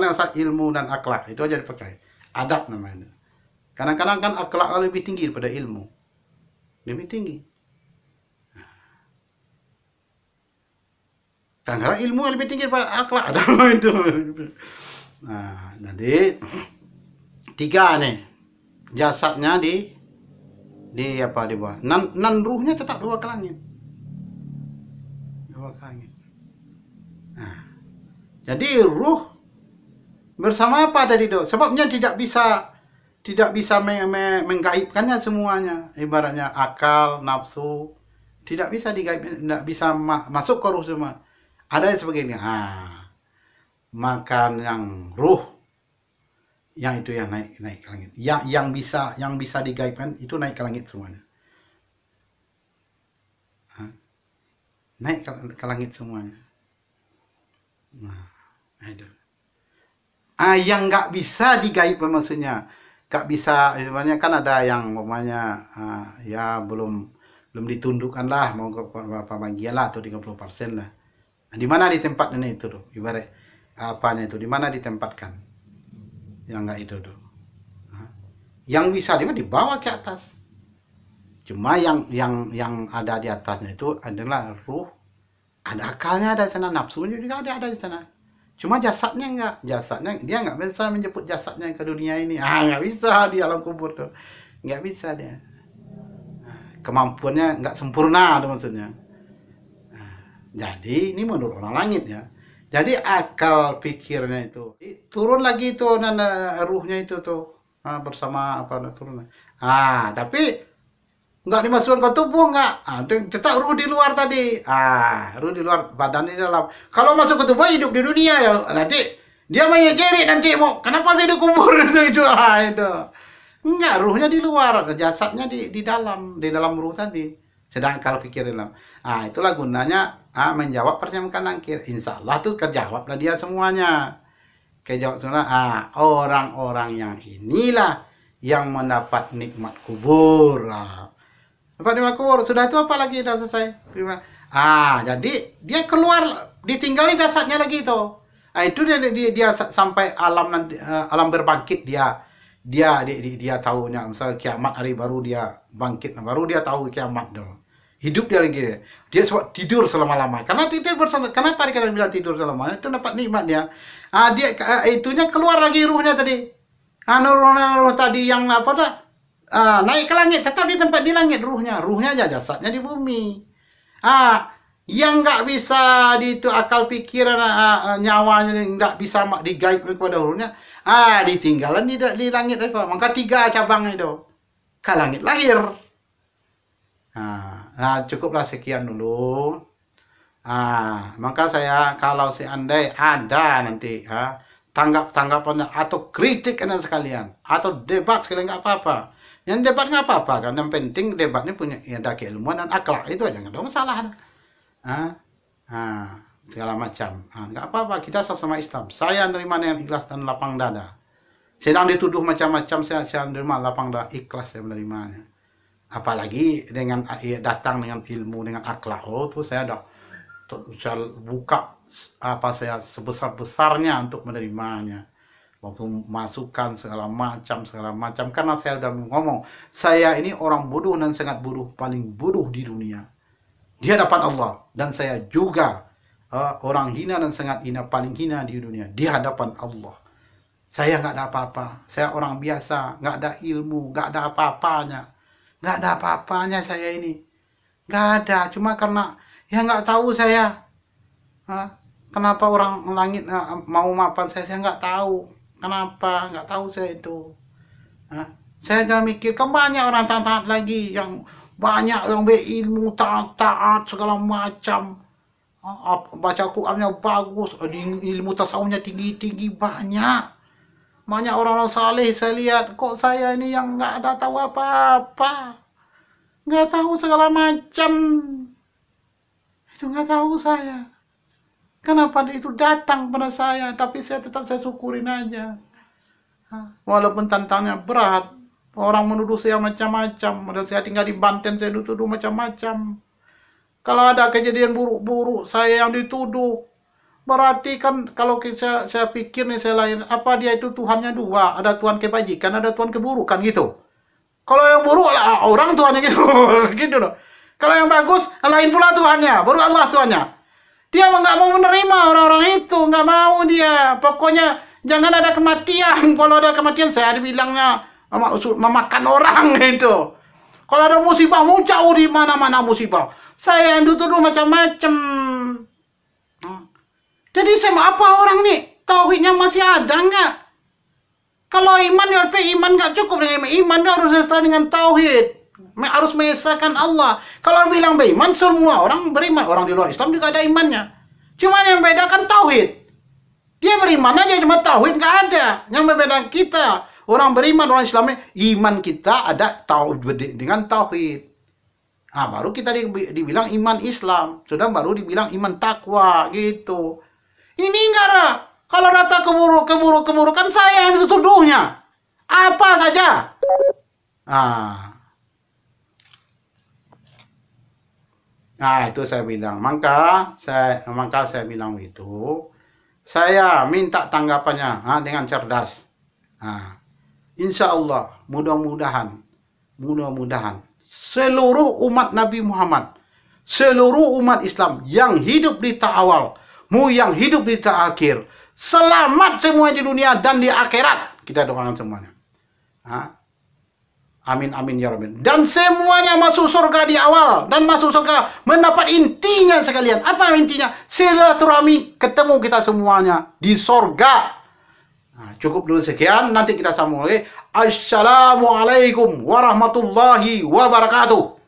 asal ilmu dan akhlak itu aja dipakai. Adab namanya. Kadang-kadang kan akhlak lebih tinggi daripada ilmu. Lebih tinggi. Kadang-kadang ilmu lebih tinggi daripada akhlak. Ada itu. Nah, jadi tiga nih. Jasadnya di bawah. Nan ruhnya tetap dibawa ke langit. Dibawa ke langit. Nah, jadi ruh bersama apa tadi dok? Sebabnya tidak bisa menggaibkannya semuanya. Ibaratnya akal, nafsu tidak bisa digaib, tidak bisa masuk ke ruh semua. Ada yang sebagainya. makan yang ruh, yang itu yang naik ke langit. Yang bisa digaibkan itu naik ke langit semuanya. Naik ke langit semuanya. Nah, itu. Yang nggak bisa digaibkan maksudnya, nggak bisa, sebenarnya kan ada yang umpamanya ya belum ditundukkan lah, mau berapa bagian lah, atau 30% lah. Nah, di mana ditempatnya itu tuh, ibarat apanya itu, di mana ditempatkan yang nggak itu tuh. Yang bisa dibawa ke atas. Cuma yang ada di atasnya itu adalah ruh, ada akalnya, ada di sana, nafsunya juga ada di sana. Cuma jasadnya enggak, dia nggak bisa menjemput jasadnya ke dunia ini. Nggak bisa di alam kubur tuh, nggak bisa dia. Kemampuannya nggak sempurna, itu maksudnya. Jadi ini menurut orang langit ya. Jadi akal pikirnya itu turun lagi itu, ruhnya itu tuh bersama apa turun. Tapi nggak dimasukkan ke tubuh, nggak. Tetap ruh di luar tadi. Ruh di luar, badan di dalam. Kalau masuk ke tubuh hidup di dunia ya, nanti dia menyejerit nanti, mau kenapa sih dikubur itu. Enggak, ruhnya di luar, jasadnya di dalam ruh tadi. Sedang kalau pikirin lah. Itulah gunanya menjawab pertanyaan nakir. Insya Allah tuh kejawablah dia semuanya. Kejawab semua. Orang-orang yang inilah yang mendapat nikmat kubur. Dapat nikmat kubur. Sudah itu apa lagi? Sudah selesai. Jadi dia keluar, ditinggali jasadnya lagi itu. Itu dia sampai alam nanti, alam berbangkit dia tahunya, misalnya kiamat hari baru dia bangkit, baru dia tahu kiamat dong. Hidup dia lagi, dia tidur selama-lama. Karena tidur bersama, kenapa kita bilang tidur selama? Itu dapat nikmat dia. Dia itunya keluar lagi ruhnya tadi. Ruh tadi yang apa dah? Naik ke langit, tetap di tempat di langit ruhnya aja, jasadnya di bumi. Yang nggak bisa di itu akal pikiran, nyawanya nggak bisa digaib kepada ruhnya. Ditinggalan di langit itu. Maka 3 cabang itu ke langit lahir. Cukuplah sekian dulu. Maka saya, kalau seandainya ada nanti tanggapannya atau kritik kalian sekalian, atau debat sekalian, nggak apa-apa. Yang debat nggak apa-apa kan, yang penting debatnya punya ada keilmuan dan akhlak, itu aja, nggak ada masalah. Segala macam, nggak apa-apa, kita sesama Islam. Saya menerima dengan ikhlas dan lapang dada. Sedang dituduh macam-macam, saya menerima lapang dada, ikhlas saya menerimanya. Apalagi dengan datang dengan ilmu, dengan akhlak, tuh saya buka saya sebesar-besarnya untuk menerimanya, maupun masukan segala macam, karena saya udah ngomong, saya ini orang bodoh dan sangat bodoh, paling bodoh di dunia di hadapan Allah, dan saya juga orang hina dan sangat hina, paling hina di dunia di hadapan Allah. Saya nggak ada apa-apa, saya orang biasa, nggak ada ilmu, nggak ada apa-apanya. Nggak ada apa-apanya saya ini. Nggak ada. Cuma karena ya nggak tahu saya. Kenapa orang langit mau maafkan saya nggak tahu. Kenapa? Nggak tahu saya itu. Saya jangan mikir, kan banyak orang taat lagi. Yang banyak yang berilmu, taat segala macam. Baca Qurannya bagus. Ilmu tasawufnya tinggi-tinggi, banyak. Banyak orang-orang saleh saya lihat. Kok saya ini yang nggak ada tahu apa-apa, nggak tahu segala macam, itu nggak tahu saya. Kenapa itu datang pada saya, tapi saya tetap saya syukurin aja. Walaupun tantangannya berat, orang menuduh saya macam-macam, dan saya tinggal di Banten, saya dituduh macam-macam. Kalau ada kejadian buruk-buruk, saya yang dituduh. Berarti kan kalau saya pikir nih, saya lain, apa dia itu Tuhannya dua, ada Tuhan kebajikan, ada Tuhan keburukan gitu. Kalau yang buruk orang Tuhannya gitu. Gitu loh. Kalau yang bagus lain pula Tuhannya, baru Allah Tuhannya. Dia nggak mau menerima orang-orang itu, nggak mau dia. Pokoknya jangan ada kematian. Kalau ada kematian saya dibilangnya memakan orang itu. Kalau ada musibah mau jauh di mana-mana musibah. Saya yang dituduh macam-macam. Jadi sama apa orang nih? Tauhidnya masih ada nggak? Kalau iman ya iman nggak cukup dengan iman, harus serta dengan tauhid. Harus mengesahkan Allah. Kalau bilang beriman, semua orang beriman. Orang di luar Islam juga ada imannya. Cuma yang bedakan tauhid. Dia beriman aja, cuma tauhid nggak ada. Yang membedakan kita orang beriman, orang Islam, iman kita ada tauhid dengan tauhid. Nah, baru kita dibilang iman Islam, sudah baru dibilang iman takwa gitu. Ini enggak lah. Kalau rata keburu kan saya yang dituduhnya. Apa saja. Nah, itu saya bilang. Maka saya bilang itu. Saya minta tanggapannya dengan cerdas. Insya Allah, mudah-mudahan seluruh umat Nabi Muhammad, seluruh umat Islam yang hidup di ta awal, yang hidup di ta akhir, selamat semua di dunia dan di akhirat. Kita doakan semuanya. Amin amin ya rabbal. Dan semuanya masuk surga di awal dan masuk surga mendapat intinya sekalian. Apa intinya? Silaturahmi, ketemu kita semuanya di surga. Cukup dulu sekian, nanti kita sambung lagi. Assalamualaikum warahmatullahi wabarakatuh.